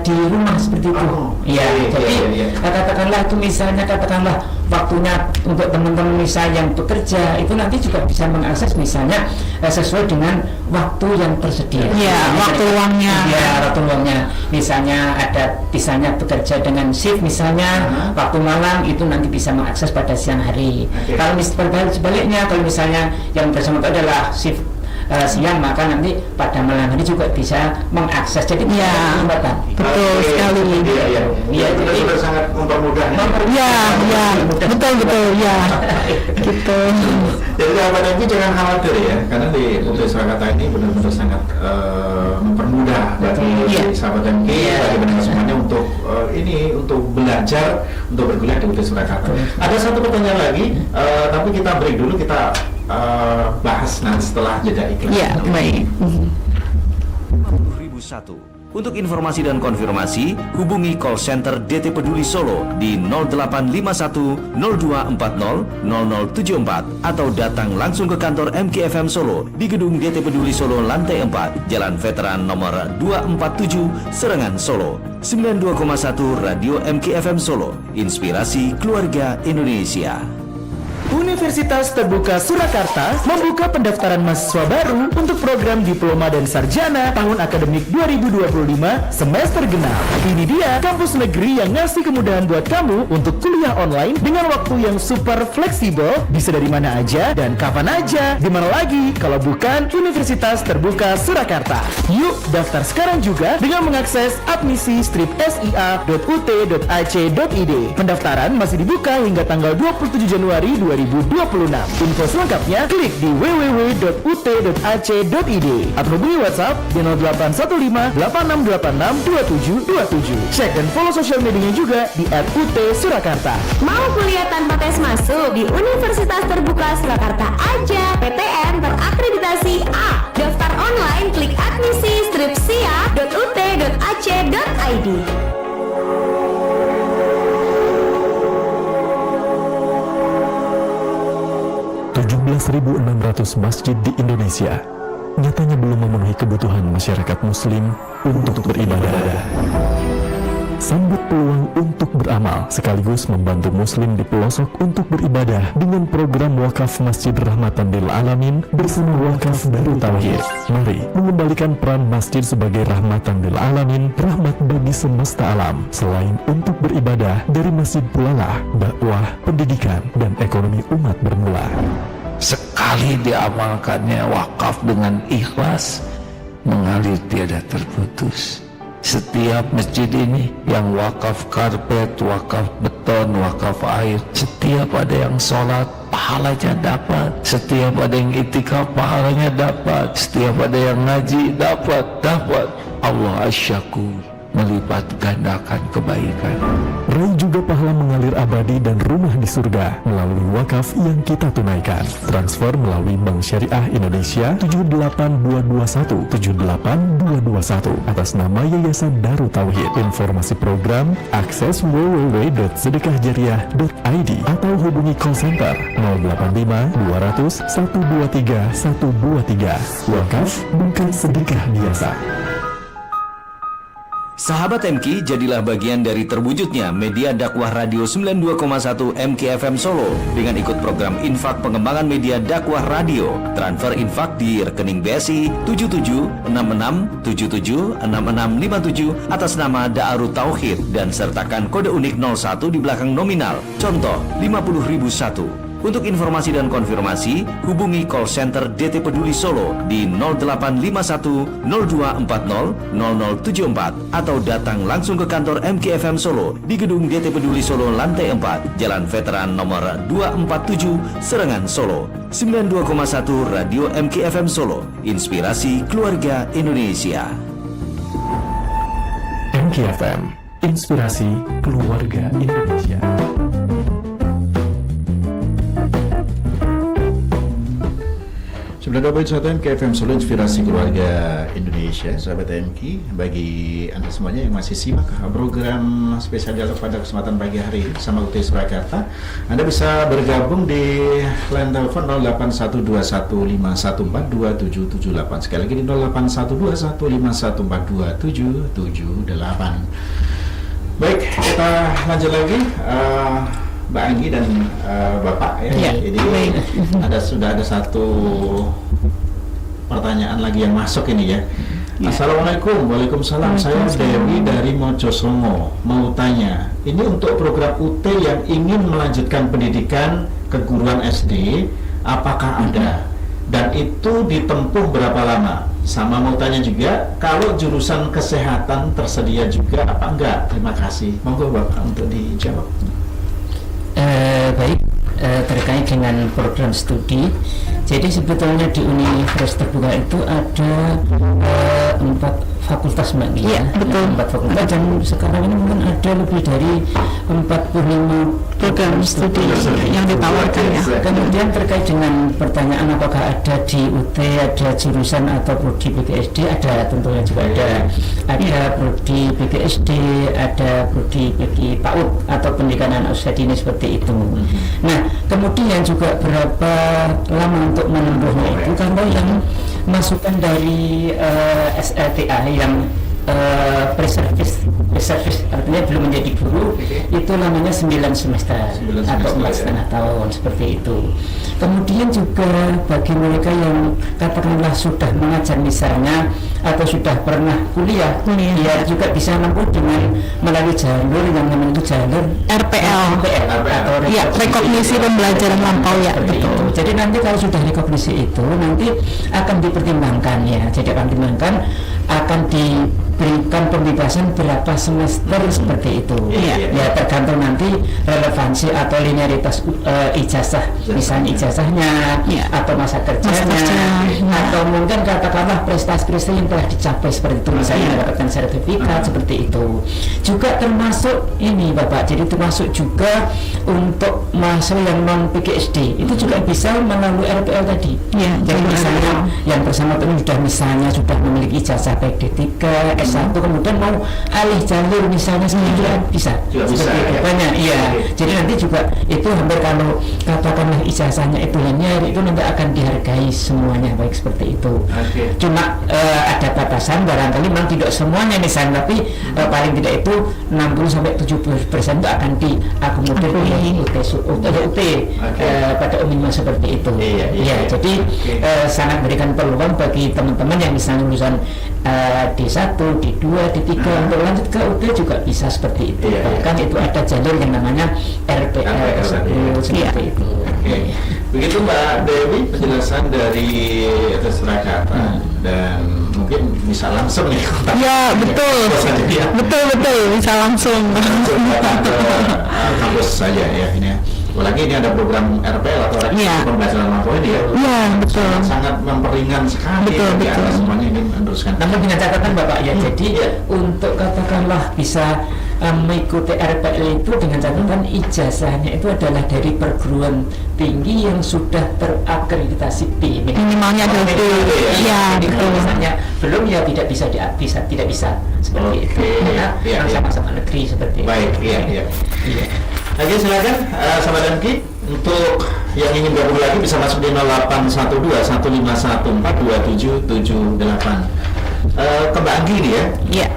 di rumah seperti itu. Jadi katakanlah itu misalnya katakanlah waktunya untuk teman-teman misalnya yang bekerja itu nanti juga bisa mengakses misalnya sesuai dengan waktu yang tersedia. Waktu luangnya. Waktu luangnya. Misalnya ada misalnya bekerja dengan shift misalnya waktu malam itu nanti bisa mengakses pada siang hari. Kalau sebaliknya, kalau misalnya yang bersama itu adalah shift siang, maka nanti pada malam hari juga bisa mengakses. Jadi kesempatan. Betul sekali. Jadi sangat mempermudah. Betul ya. Gitu. Jadi sahabat MK jangan khawatir ya, karena di UT Surakarta ini benar-benar sangat mempermudah bagi sahabat MK, bagi pendengar semuanya untuk untuk belajar, untuk berkuliah di UT Surakarta. Ada satu pertanyaan lagi, tapi kita break dulu, kita bahas nanti setelah jeda iklan. Ya, baik. 1001. Untuk informasi dan konfirmasi, hubungi call center DT Peduli Solo di 0851 0240 0074 atau datang langsung ke kantor MKFM Solo di gedung DT Peduli Solo lantai 4, Jalan Veteran nomor 247, Serengan, Solo. 92,1 Radio MKFM Solo, inspirasi keluarga Indonesia. Universitas Terbuka Surakarta membuka pendaftaran mahasiswa baru untuk program Diploma dan Sarjana tahun akademik 2025 semester genap. Ini dia kampus negeri yang ngasih kemudahan buat kamu untuk kuliah online dengan waktu yang super fleksibel, bisa dari mana aja dan kapan aja. Di mana lagi kalau bukan Universitas Terbuka Surakarta. Yuk daftar sekarang juga dengan mengakses admisi-sia.ut.ac.id. Pendaftaran masih dibuka hingga tanggal 27 Januari 2026. Info selengkapnya klik di www.ut.ac.id atau hubungi WhatsApp di 0815 8686 2727. Cek dan follow sosial medianya juga di @ut_surakarta. Mau kuliah tanpa tes masuk di Universitas Terbuka Surakarta aja. PTN terakreditasi A. Daftar online klik admisi-sia.ut.ac.id. 17.600 masjid di Indonesia nyatanya belum memenuhi kebutuhan masyarakat muslim untuk beribadah. Sambut peluang untuk beramal sekaligus membantu muslim di pelosok untuk beribadah dengan program wakaf Masjid Rahmatan lil Alamin bersama Wakaf Darut Tauhid. Mari mengembalikan peran masjid sebagai rahmatan lil alamin, rahmat bagi semesta alam. Selain untuk beribadah, dari masjid pula lah dakwah, pendidikan, dan ekonomi umat bermula. Sekali diamalkannya wakaf dengan ikhlas, mengalir tiada terputus. Setiap masjid ini yang wakaf karpet, wakaf beton, wakaf air, setiap ada yang sholat, pahalanya dapat. Setiap ada yang itikaf, pahalanya dapat. Setiap ada yang ngaji, dapat. Allah asyakur, melipat gandakan kebaikan. Raih juga pahala mengalir abadi dan rumah di surga melalui wakaf yang kita tunaikan. Transfer melalui Bank Syariah Indonesia 78221 atas nama Yayasan Darut Tauhid. Informasi program akses www.sedekahjariah.id atau hubungi call center 085 200 123 123. Wakaf bukan sedekah biasa. Sahabat MK, jadilah bagian dari terwujudnya media dakwah radio 92,1 MKFM Solo dengan ikut program infak pengembangan media dakwah radio. Transfer infak di rekening BSI 7766776657 atas nama Darut Tauhid dan sertakan kode unik 01 di belakang nominal. Contoh 50.001. Untuk informasi dan konfirmasi, hubungi call center DT Peduli Solo di 0851 0240 0074 atau datang langsung ke kantor MKFM Solo di gedung DT Peduli Solo lantai 4, Jalan Veteran nomor 247, Serengan, Solo. 92,1 Radio MKFM Solo, inspirasi keluarga Indonesia. MKFM, inspirasi keluarga Indonesia. Sudah dapat satu MKFM Solo, inspirasi keluarga Indonesia. Sahabat MK, bagi Anda semuanya yang masih simak program spesial dialog pada kesempatan pagi hari ini sama UT Surakarta, Anda bisa bergabung di line telepon 081215142778. Sekali lagi di 081215142778. Baik, kita lanjut lagi. Mbak Anggi dan Bapak ya. Jadi sudah ada satu pertanyaan lagi yang masuk ini ya. Assalamualaikum. Waalaikumsalam. Saya Dewi dari Mojosongo. Mau tanya, ini untuk program UT yang ingin melanjutkan pendidikan keguruan SD, apakah ada? Dan itu ditempuh berapa lama? Sama mau tanya juga, kalau jurusan kesehatan tersedia juga apa enggak? Terima kasih. Monggo Bapak untuk dijawab. Baik, terkait dengan program studi, jadi sebetulnya di Universitas Terbuka itu ada 4 fakultas Mbak Nia. Iya, betul. 4 fakultas dan sekarang ini mungkin ada lebih dari 45 program studi yang ditawarkan ya. Kemudian terkait dengan pertanyaan apakah ada di UT, ada jurusan atau prodi PGSD, ada, tentunya juga ada prodi PGSD, ada prodi PG PAUD atau pendidikan anak usia dini seperti itu. Nah, kemudian juga berapa lama untuk menempuhnya itu, kalau yang masukan dari SLTA yang pre-service artinya belum menjadi guru, itu namanya 9 semester atau 4,5 tahun seperti itu. Kemudian juga bagi mereka yang katakanlah sudah mengajar misalnya atau sudah pernah kuliah, ya juga bisa menempuh dengan melalui jalur yang namanya itu jalur RPL atau rekognisi pembelajaran lampau ya. Betul. Jadi nanti kalau sudah rekognisi itu nanti akan dipertimbangkan ya. Jadi akan dipertimbangkan, akan diberikan pembebasan berapa semester seperti itu. Ya tergantung nanti relevansi atau linearitas ijazah, misalnya ijazahnya atau masa kerjanya, atau mungkin katakanlah prestasi-prestasi yang telah dicapai seperti itu, misalnya mendapatkan sertifikat seperti itu. Juga termasuk ini Bapak, jadi termasuk juga untuk mahasiswa yang non PGSD itu juga bisa melalui RPL tadi. Jadi misalnya yang bersama itu sudah memiliki ijazah baik D3, S1 kemudian mau alih jalur misalnya bisa Juga bisa, seperti itu ya. banyak iya. Jadi nanti juga itu hampir kalau katakanlah ijazahnya itu linear itu nanti akan dihargai semuanya baik seperti itu. Cuma ada batasan barangkali memang tidak semuanya misalnya, tapi paling tidak itu 60-70% itu akan diakomodir oleh UT pada umumnya seperti itu. Iya. Jadi sangat berikan peluang bagi teman-teman yang misalnya lulusan D1, D2, D3 untuk lanjut ke UT juga bisa seperti itu. Bahkan itu ada jalur yang namanya RPL seperti itu. Begitu Mbak Dewi penjelasan dari Surakarta dan mungkin bisa langsung nih kontak. Ya betul, betul bisa langsung. Datang ke kampus saja ya ini ya. Apalagi ini ada program RPL atau pembelajaran lampau ini ya. Iya betul. Sangat memperingan sekali atas semuanya ini meneruskan. Namun dengan catatan Bapak ya, jadi untuk katakanlah bisa mengikuti RPL itu dengan catatan ijazahnya itu adalah dari perguruan tinggi yang sudah terakreditasi B. Minimalnya adalah B. Iya betul. Misalnya belum ya tidak bisa seperti itu. Karena sama-sama negeri seperti itu. Baik, iya. Oke, silakan sahabat MK untuk yang ingin gabung lagi bisa masuk di 0812-151-42778. Ke Mbak Anggi nih ya. Iya.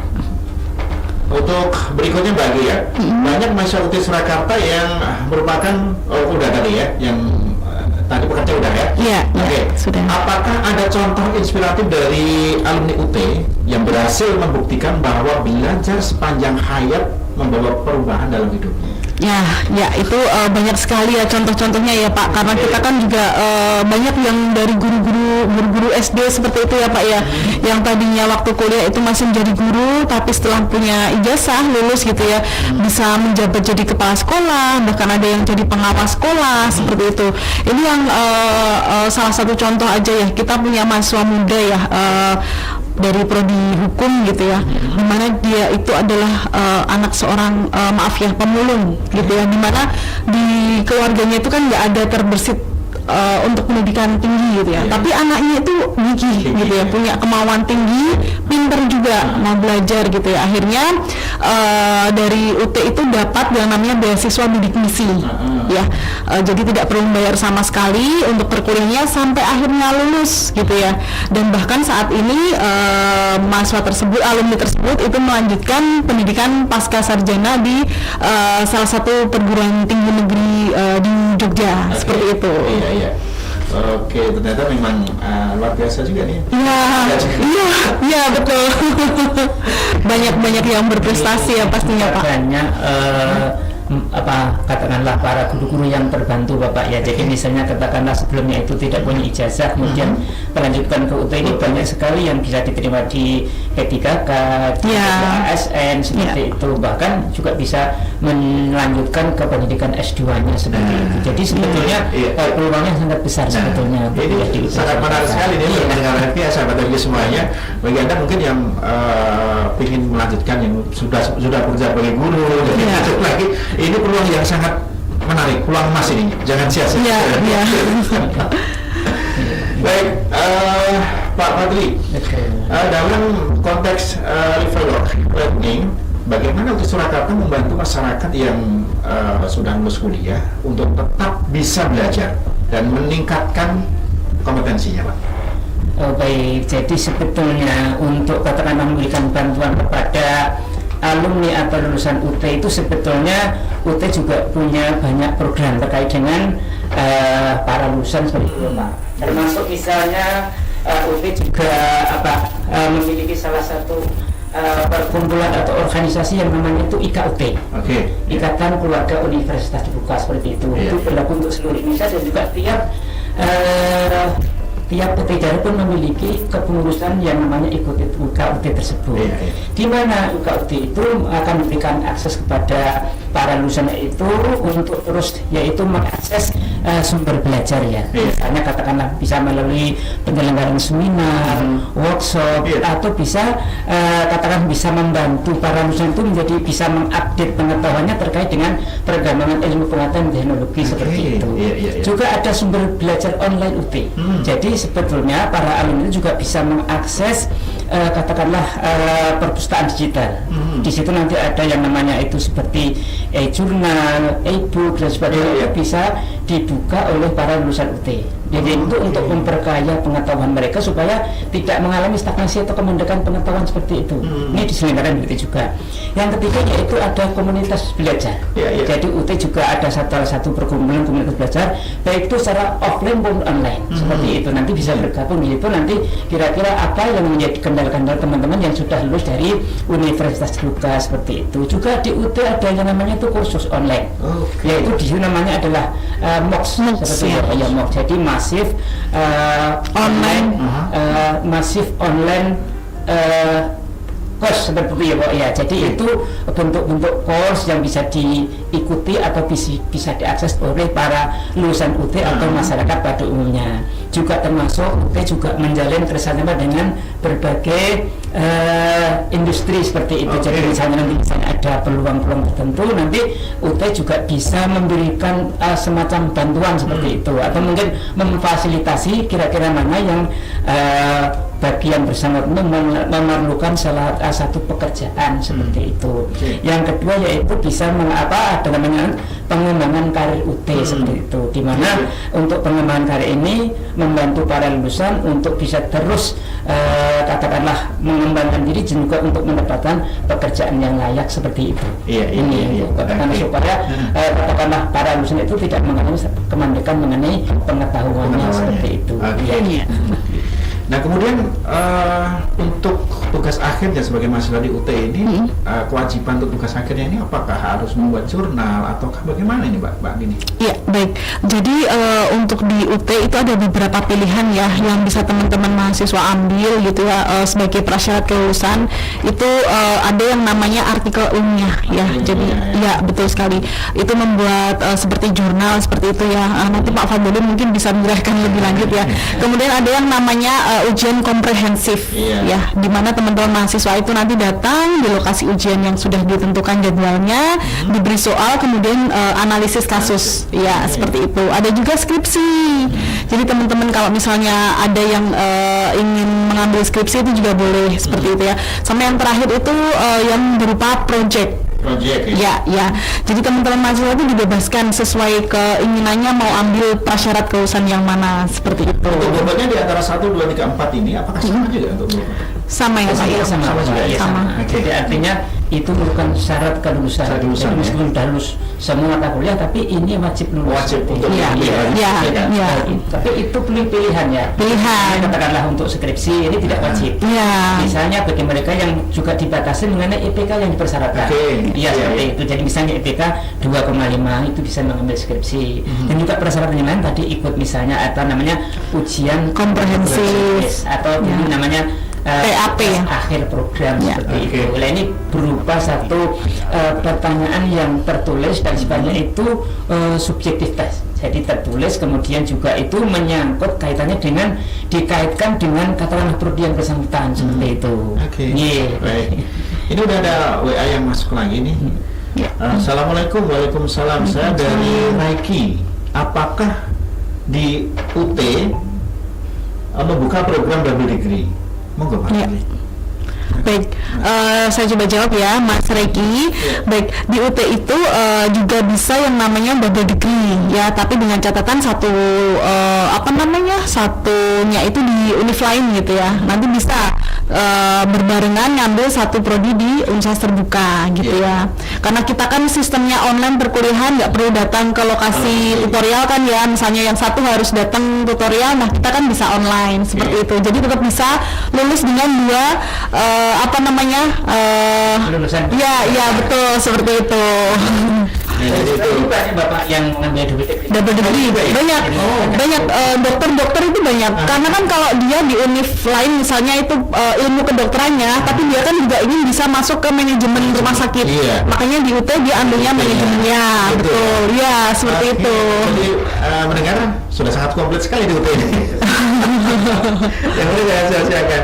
Untuk berikutnya Mbak Anggi ya, banyak mahasiswa UT Surakarta yang merupakan udah tadi ya, yang tadi pekerja udah ya. Iya, sudah. Apakah ada contoh inspiratif dari alumni UT yang berhasil membuktikan bahwa belajar sepanjang hayat membawa perubahan dalam hidupnya? Ya itu banyak sekali ya contoh-contohnya ya Pak, karena kita kan juga banyak yang dari guru-guru SD seperti itu ya Pak ya, yang tadinya waktu kuliah itu masih menjadi guru, tapi setelah punya ijazah lulus gitu ya, bisa menjabat jadi kepala sekolah, bahkan ada yang jadi pengawas sekolah seperti itu. Ini yang salah satu contoh aja ya, kita punya mahasiswa muda ya dari prodi hukum gitu ya, dimana dia itu adalah anak seorang pemulung gitu ya, dimana di keluarganya itu kan nggak ada terbersit untuk pendidikan tinggi gitu ya, tapi anaknya itu gigih gitu ya, punya kemauan tinggi, pinter juga mau belajar gitu ya. Akhirnya dari UT itu dapat yang namanya beasiswa bidik misi ya, jadi tidak perlu bayar sama sekali untuk perkuliahannya sampai akhirnya lulus gitu ya. Dan bahkan saat ini mahasiswa tersebut, alumni tersebut itu melanjutkan pendidikan pasca sarjana di salah satu perguruan tinggi negeri di Jogja. Seperti itu. Iya. Oke, ternyata memang luar biasa juga nih. Iya betul. Banyak yang berprestasi ya pastinya Pak. Banyak katakanlah para guru-guru yang terbantu Bapak ya. Jadi misalnya katakanlah sebelumnya itu tidak punya ijazah, kemudian melanjutkan ke UT, ini banyak sekali yang bisa diterima di P3K, di ASN seperti itu, bahkan juga bisa melanjutkan ke pendidikan S2-nya seperti itu. Jadi sebetulnya peluangnya sangat besar sebetulnya. Ini sangat menarik sekali nih mendengar ya sahabat dari semuanya. Bagi Anda mungkin yang ingin melanjutkan, yang sudah bekerja sebagai guru dan lanjut lagi, ini peluang yang sangat menarik, peluang emas ini, jangan sia-sia. Baik, Pak Fadli, dalam konteks learning, bagaimana untuk Surakarta membantu masyarakat yang sudah lulus kuliah untuk tetap bisa belajar dan meningkatkan kompetensinya, Pak? Baik, jadi sebetulnya untuk katakanlah memberikan bantuan kepada alumni atau lulusan UT itu sebetulnya UT juga punya banyak program terkait dengan para lulusan seperti itu Pak. Termasuk misalnya UT juga memiliki salah satu perkumpulan atau organisasi yang namanya itu IKUT, Ikatan Keluarga Universitas Terbuka seperti itu. Itu berlaku untuk seluruh Indonesia dan juga tiap UT pun memiliki kepengurusan yang namanya IKUT tersebut. Di mana IKUT itu akan memberikan akses kepada para lulusan itu untuk terus yaitu mengakses sumber belajar ya. Misalnya katakanlah bisa melalui penyelenggaraan seminar, workshop, atau bisa katakan bisa membantu para lulusan itu menjadi bisa mengupdate pengetahuannya terkait dengan perkembangan ilmu pengetahuan teknologi seperti itu. Juga ada sumber belajar online UT. Jadi sebetulnya para alumni juga bisa mengakses katakanlah perpustakaan digital. Di situ nanti ada yang namanya itu seperti e-jurnal, e-book dan sebagainya, itu bisa dibuka oleh para lulusan UT. Jadi itu untuk memperkaya pengetahuan mereka supaya tidak mengalami stagnasi atau kemandekan pengetahuan seperti itu. Ini diselenggarakan UT juga. Yang ketiga yaitu ada komunitas belajar. Jadi UT juga ada salah satu perkumpulan komunitas belajar, baik itu secara offline maupun online. Seperti itu nanti bisa bergabung di situ. Nanti kira-kira apa yang menjadi kendala-kendala teman-teman yang sudah lulus dari Universitas Terbuka seperti itu. Juga di UT ada yang namanya itu kursus online. Yaitu di sini namanya adalah MOOC seperti ya MOOC. Jadi masif online masif online course seperti ya Pak ya. Jadi itu bentuk-bentuk course yang bisa diikuti atau bisa diakses oleh para lulusan UT atau masyarakat pada umumnya. Juga termasuk UT juga menjalin kerjasama dengan berbagai industri seperti itu. Jadi misalnya nanti ada peluang-peluang tertentu, nanti UT juga bisa memberikan semacam bantuan seperti itu, atau mungkin memfasilitasi kira-kira mana yang bagian bersama memerlukan salah satu pekerjaan seperti itu. Yang kedua yaitu bisa ada namanya pengembangan karir UT seperti itu, di mana untuk pengembangan karir ini membantu para lulusan untuk bisa terus katakanlah mengembangkan diri juga untuk mendapatkan pekerjaan yang layak seperti itu. Ini katakanlah supaya katakanlah para lulusan itu tidak mengalami kemandekan mengenai pengetahuannya seperti itu. Nah kemudian untuk tugas akhirnya sebagai mahasiswa di UT ini kewajiban untuk tugas akhirnya ini apakah harus membuat jurnal ataukah bagaimana ini Mbak Dini? Iya baik, jadi untuk di UT itu ada beberapa pilihan ya yang bisa teman-teman mahasiswa ambil gitu ya sebagai prasyarat kelulusan. Itu ada yang namanya artikel ilmiah ya, jadi ya betul sekali itu membuat seperti jurnal seperti itu ya. Nanti Pak Fadludin mungkin bisa menjelaskan lebih lanjut ya. Kemudian ada yang namanya ujian komprehensif ya, di mana teman-teman mahasiswa itu nanti datang di lokasi ujian yang sudah ditentukan jadwalnya, diberi soal kemudian analisis kasus ya seperti itu. Ada juga skripsi. Jadi teman-teman kalau misalnya ada yang ingin mengambil skripsi itu juga boleh seperti itu ya. Sama yang terakhir itu yang berupa project ya. Jadi teman-teman mahasiswa itu dibebaskan sesuai keinginannya mau ambil prasyarat kelulusan yang mana seperti itu. Untuk bobotnya di antara 1, 2, 3, 4 ini apakah sama juga untuk bobot? Sama ya Pak? Sama juga ya. Jadi artinya itu merupakan syarat kelulusan. Jadi meskipun sudah lulus semua mata kuliah, tapi ini wajib lulus. Wajib untuk tapi itu pilihan ya. Pilihan. Katakanlah untuk skripsi ini tidak wajib. Misalnya bagi mereka yang juga dibatasi mengenai IPK yang dipersyaratkan. Iya seperti itu. Jadi misalnya IPK 2,5 itu bisa mengambil skripsi. Dan juga persyaratan yang lain tadi ikut misalnya atau namanya ujian komprehensif atau ini namanya PAP ya, akhir program seperti itu. Nah, ini berupa satu pertanyaan yang tertulis dan sifatnya itu subjektivitas. Jadi tertulis kemudian juga itu menyangkut kaitannya dengan dikaitkan dengan katakanlah prodi yang bersangkutan seperti itu. Baik. Ini udah ada WA yang masuk lagi nih. Assalamualaikum. Waalaikumsalam. Saya dari Nike. Apakah di UT membuka program double degree? Monggo Pak. Baik, saya coba jawab ya Mas Reki. Baik, di UT itu juga bisa yang namanya double degree ya, tapi dengan catatan satunya itu di univ lain gitu ya. Nanti bisa berbarengan ngambil satu prodi di Universitas Terbuka gitu ya. Karena kita kan sistemnya online perkuliahan, nggak perlu datang ke lokasi tutorial kan ya. Misalnya yang satu harus datang tutorial, nah kita kan bisa online seperti itu. Jadi tetap bisa lulus dengan dua lulusan. Ya betul seperti itu. Jadi itu banyak Bapak yang mengambil double degree banyak dokter-dokter itu banyak karena kan kalau dia di univ lain misalnya itu ilmu kedokterannya, tapi dia kan juga ingin bisa masuk ke manajemen rumah sakit, makanya di UT dia ambilnya manajemennya. Betul ya seperti itu. Jadi mendengar sudah sangat komplit sekali di UT ini. Yang ini saya sia-siakan.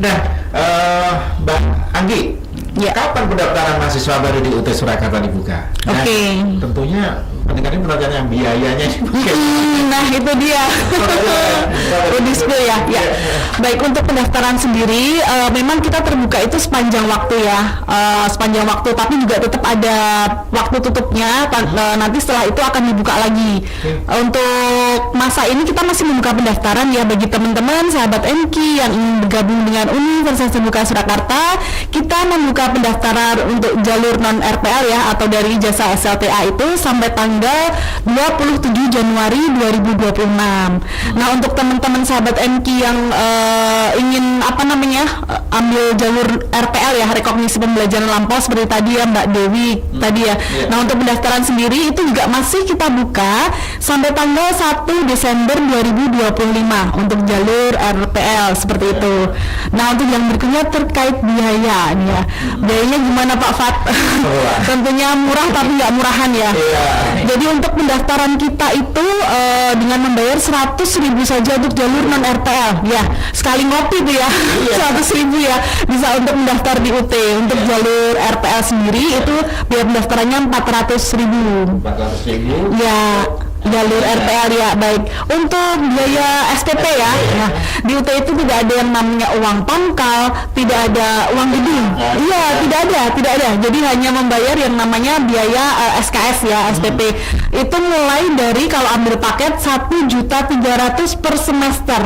Nah Mbak Anggi, kapan pendaftaran mahasiswa baru di UT Surakarta dibuka? Oke. Tentunya pendengarnya pertanyaan yang biayanya. Nah itu dia. Udisku ya. Baik, untuk pendaftaran sendiri memang kita terbuka itu sepanjang waktu ya, sepanjang waktu, tapi juga tetap ada waktu tutupnya. Nanti setelah itu akan dibuka lagi. Untuk masa ini kita masih membuka pendaftaran ya bagi teman-teman sahabat MK yang ingin bergabung dengan Universitas Terbuka Surakarta. Kita membuka pendaftaran untuk jalur non RPL ya, atau dari ijazah SLTA itu sampai tanggal 27 Januari 2026. Nah, untuk teman-teman sahabat MK yang ingin ambil jalur RPL ya, rekognisi pembelajaran lampau seperti tadi ya Mbak Dewi tadi ya. Nah, untuk pendaftaran sendiri itu juga masih kita buka sampai tanggal 1 Desember 2025 untuk jalur RPL seperti itu. Nah, untuk yang berikutnya terkait biaya nih ya. Biayanya gimana Pak Fat? Tentunya murah tapi nggak murahan ya. Jadi untuk pendaftaran kita itu dengan membayar 100.000 saja untuk jalur non RPL ya, sekali ngopi tuh ya. 100.000 ya bisa untuk mendaftar di UT. Untuk jalur RPL sendiri itu biaya pendaftarannya 400.000 ya, jalur RPL ya. Baik, untuk biaya SPP ya, di UT itu tidak ada yang namanya uang pangkal, tidak ada uang gedung. Iya, tidak ada. Jadi hanya membayar yang namanya biaya SKS ya, SPP. Itu mulai dari kalau ambil paket 1.300.000 per semester.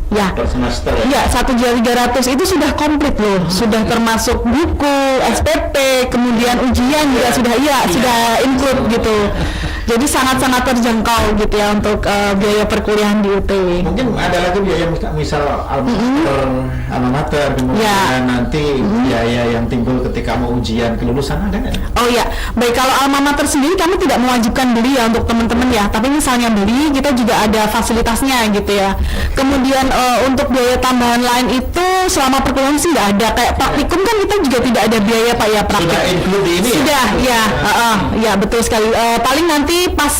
Ya, per semester ya, 1.300.000 itu sudah komplit loh, sudah termasuk buku, SPP, kemudian ujian juga sudah include gitu. Jadi sangat-sangat terjangkau gitu ya untuk biaya perkuliahan di UT. Mungkin ada lagi biaya misal alma mater, kemudian nanti biaya yang timbul ketika mau ujian kelulusan ada nggak? Oh ya, baik, kalau alma mater sendiri kami tidak mewajibkan beli ya untuk teman-teman ya, tapi misalnya beli kita juga ada fasilitasnya gitu ya. Kemudian untuk biaya tambahan lain itu selama perkuliahan sih nggak ada. Kayak praktikum kan kita juga tidak ada biaya Pak ya, praktikum. Sudah include di ini sudah ya? Ya betul sekali. Paling nanti pas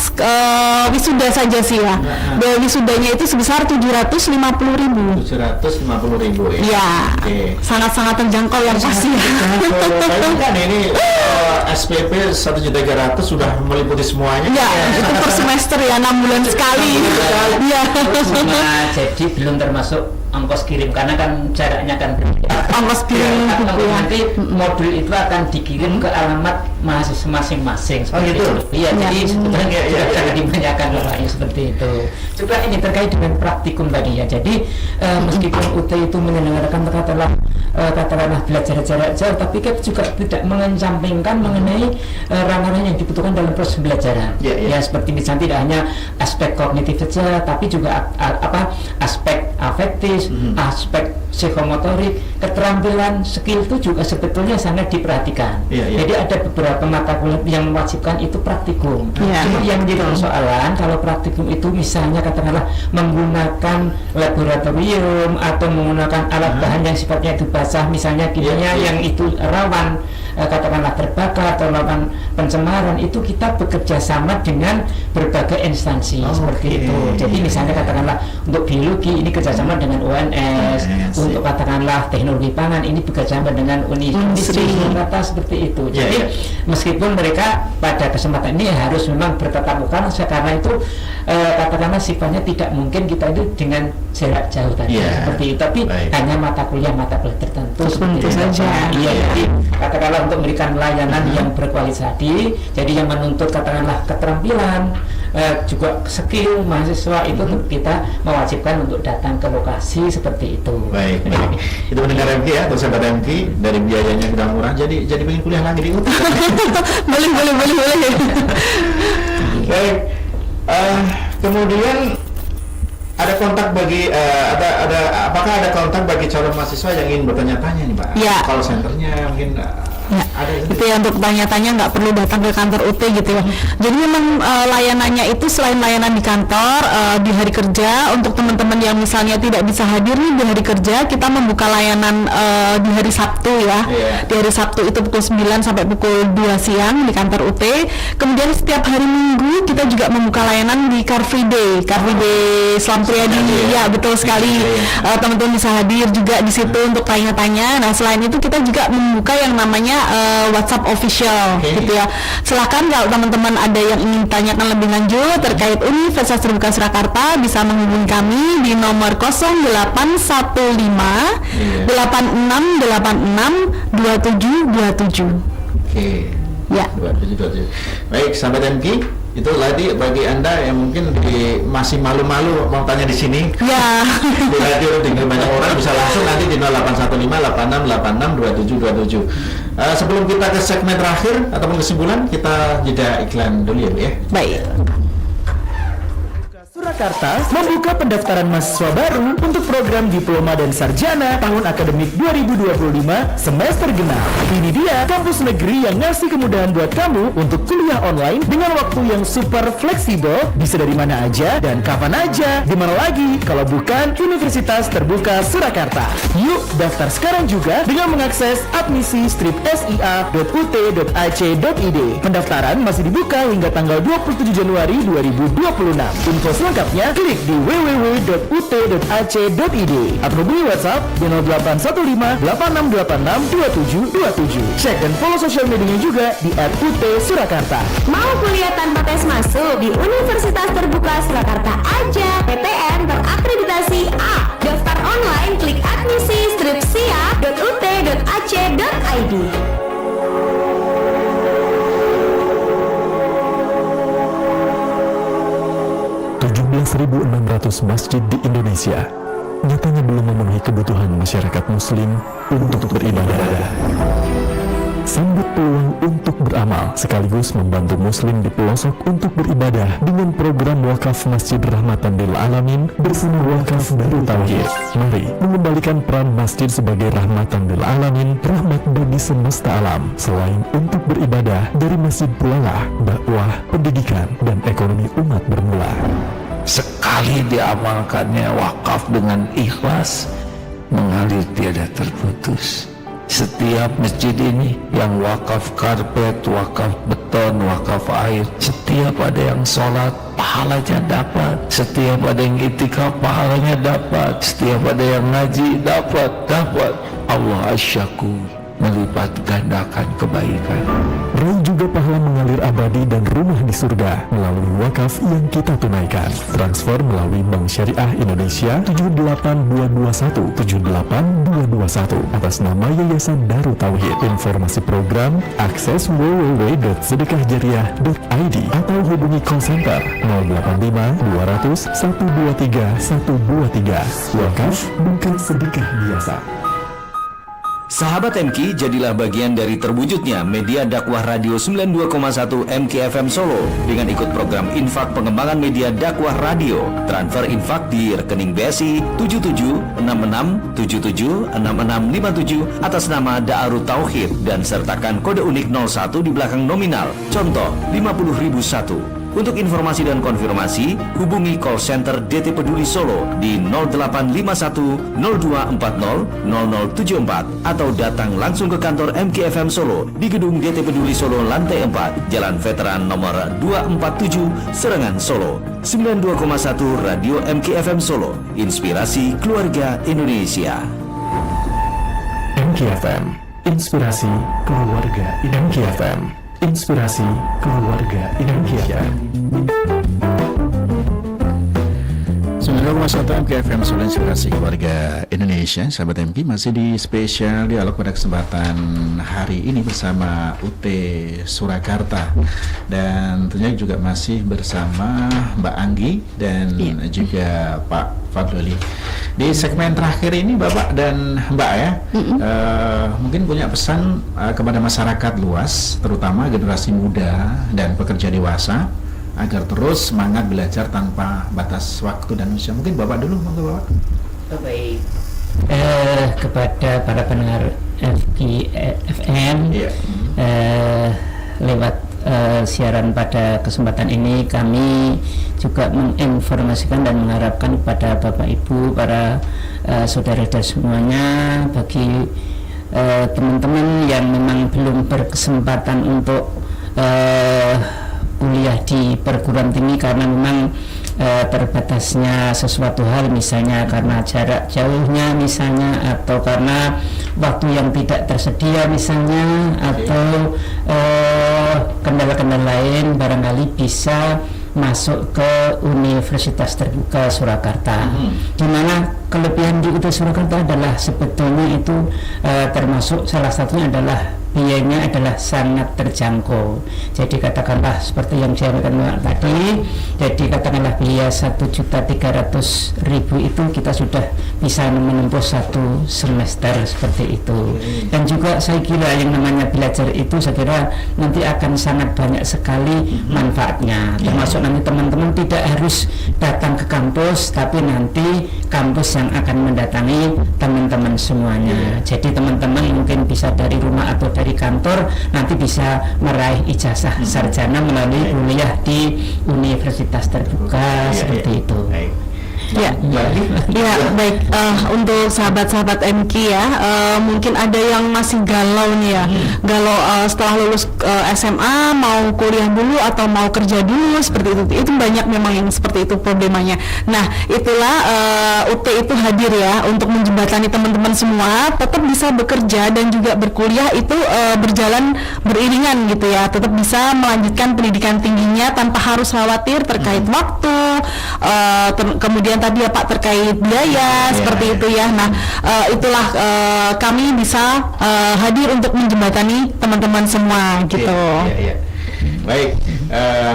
wisuda saja sih ya. Biaya wisudanya itu sebesar 750.000. 750.000 ya. Ya, sangat-sangat terjangkau yang pasti. Kan ini SPP 1.300.000 sudah meliputi semuanya. Ya, itu per semester ya, 6 bulan sekali. Ya. Jadi belum termasuk ongkos kirim karena kan jaraknya kan berbeda. Ongkos kirim nanti modul itu akan dikirim ke alamat mahasiswa masing-masing. Oh gitu. Iya, jadi sebetulnya jangan dibanyakan orangnya seperti itu. Juga ini terkait dengan praktikum tadi ya. Jadi meskipun UT itu menyelenggarakan katakanlah belajar jarak jauh, tapi kita juga tidak mengesampingkan mengenai ranah-ranah yang dibutuhkan dalam proses pembelajaran. Ya seperti misalnya tidak hanya aspek kognitif saja, tapi juga aspek afektif, aspek psikomotorik, keterampilan, skill itu juga sebetulnya sangat diperhatikan. Jadi ada beberapa mata kuliah yang mewajibkan itu praktikum. Cuma yang menjadi persoalan kalau praktikum itu misalnya katakanlah menggunakan laboratorium atau menggunakan alat bahan yang sifatnya itu basah, misalnya kimia yang itu rawan katakanlah terbakar atau rawan pencemaran, itu kita bekerja sama dengan berbagai instansi seperti itu. Jadi misalnya katakanlah untuk biologi ini kerjasama dengan UNS, untuk katakanlah teknologi pangan ini bekerjasama dengan Universitas Surakarta seperti itu. Jadi meskipun mereka pada kesempatan ini harus memang bertatap muka, karena itu katakanlah sifatnya tidak mungkin kita itu dengan jarak jauh tadi seperti itu, tapi hanya mata kuliah tertentu seperti saja. Jadi katakanlah untuk memberikan layanan yang berkualitas tadi, jadi yang menuntut katakanlah keterampilan juga skill mahasiswa itu kita mewajibkan untuk datang ke lokasi seperti itu. Baik. Itu mendengar MK ya, atau sahabat MK, dari biayanya sudah murah, jadi pengen kuliah lagi di UT. boleh. Baik. Kemudian ada kontak bagi apakah ada kontak bagi calon mahasiswa yang ingin bertanya-tanya nih Pak? Ya. Call centernya mungkin ada itu ya, untuk tanya-tanya nggak perlu datang ke kantor UT gitu ya. Jadi memang layanannya itu selain layanan di kantor, di hari kerja untuk teman-teman yang misalnya tidak bisa hadir nih di hari kerja, kita membuka layanan di hari Sabtu ya. Di hari Sabtu itu pukul 9 sampai pukul 2 siang di kantor UT. Kemudian setiap hari Minggu kita juga membuka layanan di Car Free Day Islam Triadi. Ya betul sekali. Teman-teman bisa hadir juga di situ untuk tanya-tanya. Nah selain itu kita juga membuka yang namanya WhatsApp official gitu ya. Silakan kalau teman-teman ada yang ingin tanyakan lebih lanjut terkait Universitas Terbuka Surakarta bisa menghubungi kami di nomor 0815 8686 2727. Oke. Ya. 27. Baik, sahabat MK, itu tadi bagi Anda yang mungkin masih malu-malu mau tanya di sini. Ya. Di radio tinggal banyak orang bisa langsung nanti di 0815 8686 2727. Sebelum kita ke segmen terakhir ataupun kesimpulan, kita jeda iklan dulu ya, Bu ya. Baik. Surakarta membuka pendaftaran mahasiswa baru untuk program Diploma dan Sarjana tahun akademik 2025 semester genap. Ini dia kampus negeri yang ngasih kemudahan buat kamu untuk kuliah online dengan waktu yang super fleksibel, bisa dari mana aja dan kapan aja. Di mana lagi kalau bukan Universitas Terbuka Surakarta. Yuk daftar sekarang juga dengan mengakses admisi-sia.ut.ac.id. Pendaftaran masih dibuka hingga tanggal 27 Januari 2026. Info lengkapnya klik di www.ut.ac.id atau hubungi WhatsApp di 0815 8686 2727. Cek dan follow sosial medianya juga di @ut_surakarta. Mau kuliah tanpa tes masuk di Universitas Terbuka Surakarta aja. PTN terakreditasi A. Daftar online klik admisi-sia.ut.ac.id. 17.600 masjid di Indonesia nyatanya belum memenuhi kebutuhan masyarakat muslim untuk beribadah. Sambut peluang untuk beramal sekaligus membantu muslim di pelosok untuk beribadah dengan program wakaf Masjid Rahmatan lil Alamin bersama Wakaf Darut Tauhid. Mari mengembalikan peran masjid sebagai rahmatan lil alamin, rahmat bagi semesta alam. Selain untuk beribadah, dari masjid pula lah dakwah, pendidikan, dan ekonomi umat bermula. Sekali diamalkannya wakaf dengan ikhlas, mengalir tiada terputus. Setiap masjid ini yang wakaf karpet, wakaf beton, wakaf air, setiap ada yang sholat, pahalanya dapat. Setiap ada yang itikaf, pahalanya dapat. Setiap ada yang ngaji, dapat. Allah asyakur, melipat gandakan kebaikan. Raih juga pahala mengalir abadi dan rumah di surga melalui wakaf yang kita tunaikan. Transfer melalui Bank Syariah Indonesia 78221 atas nama Yayasan Darut Tauhid. Informasi program akses www.sedekahjariah.id atau hubungi call center 085 200 123 123. Wakaf bukan sedekah biasa. Sahabat MK, jadilah bagian dari terwujudnya media dakwah radio 92,1 MKFM Solo dengan ikut program infak pengembangan media dakwah radio. Transfer infak di rekening BSI 7766776657 atas nama Darut Tauhid dan sertakan kode unik 01 di belakang nominal. Contoh 50.001. Untuk informasi dan konfirmasi, hubungi call center DT Peduli Solo di 0851 0240 0074 atau datang langsung ke kantor MKFM Solo di gedung DT Peduli Solo lantai 4, Jalan Veteran nomor 247, Serangan, Solo. 92,1 Radio MKFM Solo, inspirasi keluarga Indonesia. MKFM, inspirasi keluarga MKFM. Inspirasi keluarga Indonesia. 92,1 MKFM Solo, inspirasi keluarga Indonesia. Sahabat MK, masih di spesial dialog pada kesempatan hari ini bersama UT Surakarta, dan tentunya juga masih bersama Mbak Anggi dan juga Pak Fadluli. Di segmen terakhir ini Bapak dan Mbak ya, mungkin punya pesan kepada masyarakat luas, terutama generasi muda dan pekerja dewasa, agar terus semangat belajar tanpa batas waktu dan usia. Mungkin Bapak dulu, monggo Bapak. Baik, kepada para pendengar FKFM, lewat siaran pada kesempatan ini kami juga menginformasikan dan mengharapkan kepada Bapak Ibu, para saudara-saudara semuanya, bagi teman-teman yang memang belum berkesempatan untuk kuliah di perguruan tinggi karena memang terbatasnya sesuatu hal, misalnya karena jarak jauhnya misalnya, atau karena waktu yang tidak tersedia misalnya, atau kendala-kendala lain, barangkali bisa masuk ke Universitas Terbuka Surakarta. Di mana kelebihan di UT Surakarta adalah sebetulnya itu termasuk salah satunya adalah biayanya adalah sangat terjangkau. Jadi katakanlah seperti yang disampaikan tadi, jadi katakanlah biaya 1.300.000 itu kita sudah bisa menempuh 1 semester seperti itu. Dan juga saya kira yang namanya belajar itu saya kira nanti akan sangat banyak sekali manfaatnya, termasuk nanti teman-teman tidak harus datang ke kampus, tapi nanti kampus yang akan mendatangi teman-teman semuanya. Jadi teman-teman mungkin bisa dari rumah atau dari kantor nanti bisa meraih ijazah sarjana melalui kuliah di Universitas Terbuka seperti itu. Ya, baik. Untuk sahabat-sahabat MK ya, mungkin ada yang masih galau nih ya, galau setelah lulus SMA mau kuliah dulu atau mau kerja dulu seperti itu. Itu banyak memang yang seperti itu problemanya. Nah, itulah UT itu hadir ya untuk menjembatani teman-teman semua tetap bisa bekerja dan juga berkuliah itu berjalan beriringan gitu ya, tetap bisa melanjutkan pendidikan tingginya tanpa harus khawatir terkait waktu, kemudian tadi ya Pak terkait biaya seperti itu ya. Nah, itulah kami bisa hadir untuk menjembatani teman-teman semua gitu. Baik,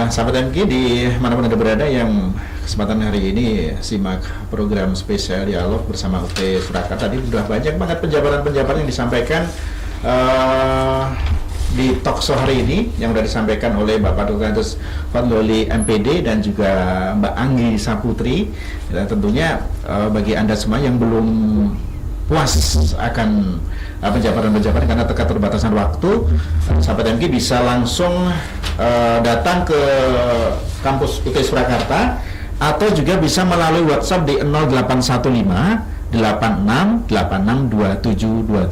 sahabat MK di manapun Anda berada yang kesempatan hari ini simak program spesial dialog bersama UT Surakarta. Tadi sudah banyak banget penjabaran-penjabaran yang disampaikan di talkshow hari ini yang sudah disampaikan oleh Bapak Dr. Andes Fadloli MPD dan juga Mbak Anggi Saputri. Dan tentunya bagi Anda semua yang belum puas akan penjabaran-penjabaran karena keterbatasan waktu, sahabat MG bisa langsung datang ke kampus UT Surakarta atau juga bisa melalui WhatsApp di 0815 86862727.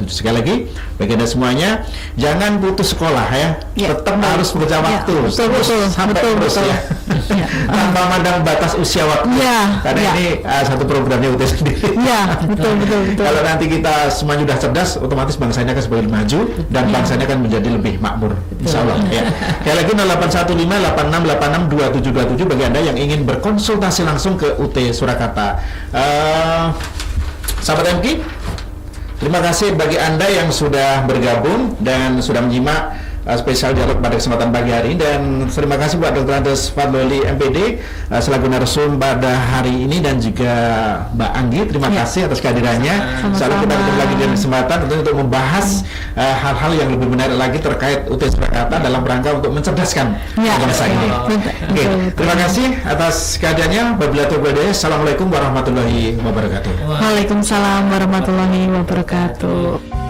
Sekali lagi bagi Anda semuanya jangan putus sekolah ya, tetap harus bekerja waktu sampai terus ya. Tanpa memandang batas usia waktu karena ini satu programnya UT sendiri. Betul. Kalau nanti kita semuanya sudah cerdas, otomatis bangsa ini akan semakin maju dan bangsa ini akan menjadi lebih makmur, insya Allah ya. Sekali lagi 0815 86862727 bagi Anda yang ingin berkonsultasi langsung ke UT Surakarta. Sahabat MK, terima kasih bagi Anda yang sudah bergabung dan sudah menyimak spesial dialog pada kesempatan pagi hari ini, dan terima kasih buat Dr. Andes Fadloli MPD selaku narasum pada hari ini, dan juga Mbak Anggi, terima kasih atas kehadirannya. Selalu kita ketemu lagi di kesempatan untuk membahas hal-hal yang lebih menarik lagi terkait UT Surakarta dalam rangka untuk mencerdaskan bangsa ini. Oke, terima kasih atas kehadirannya. Wabillahi taufiq. Assalamualaikum warahmatullahi wabarakatuh. Waalaikumsalam warahmatullahi wabarakatuh.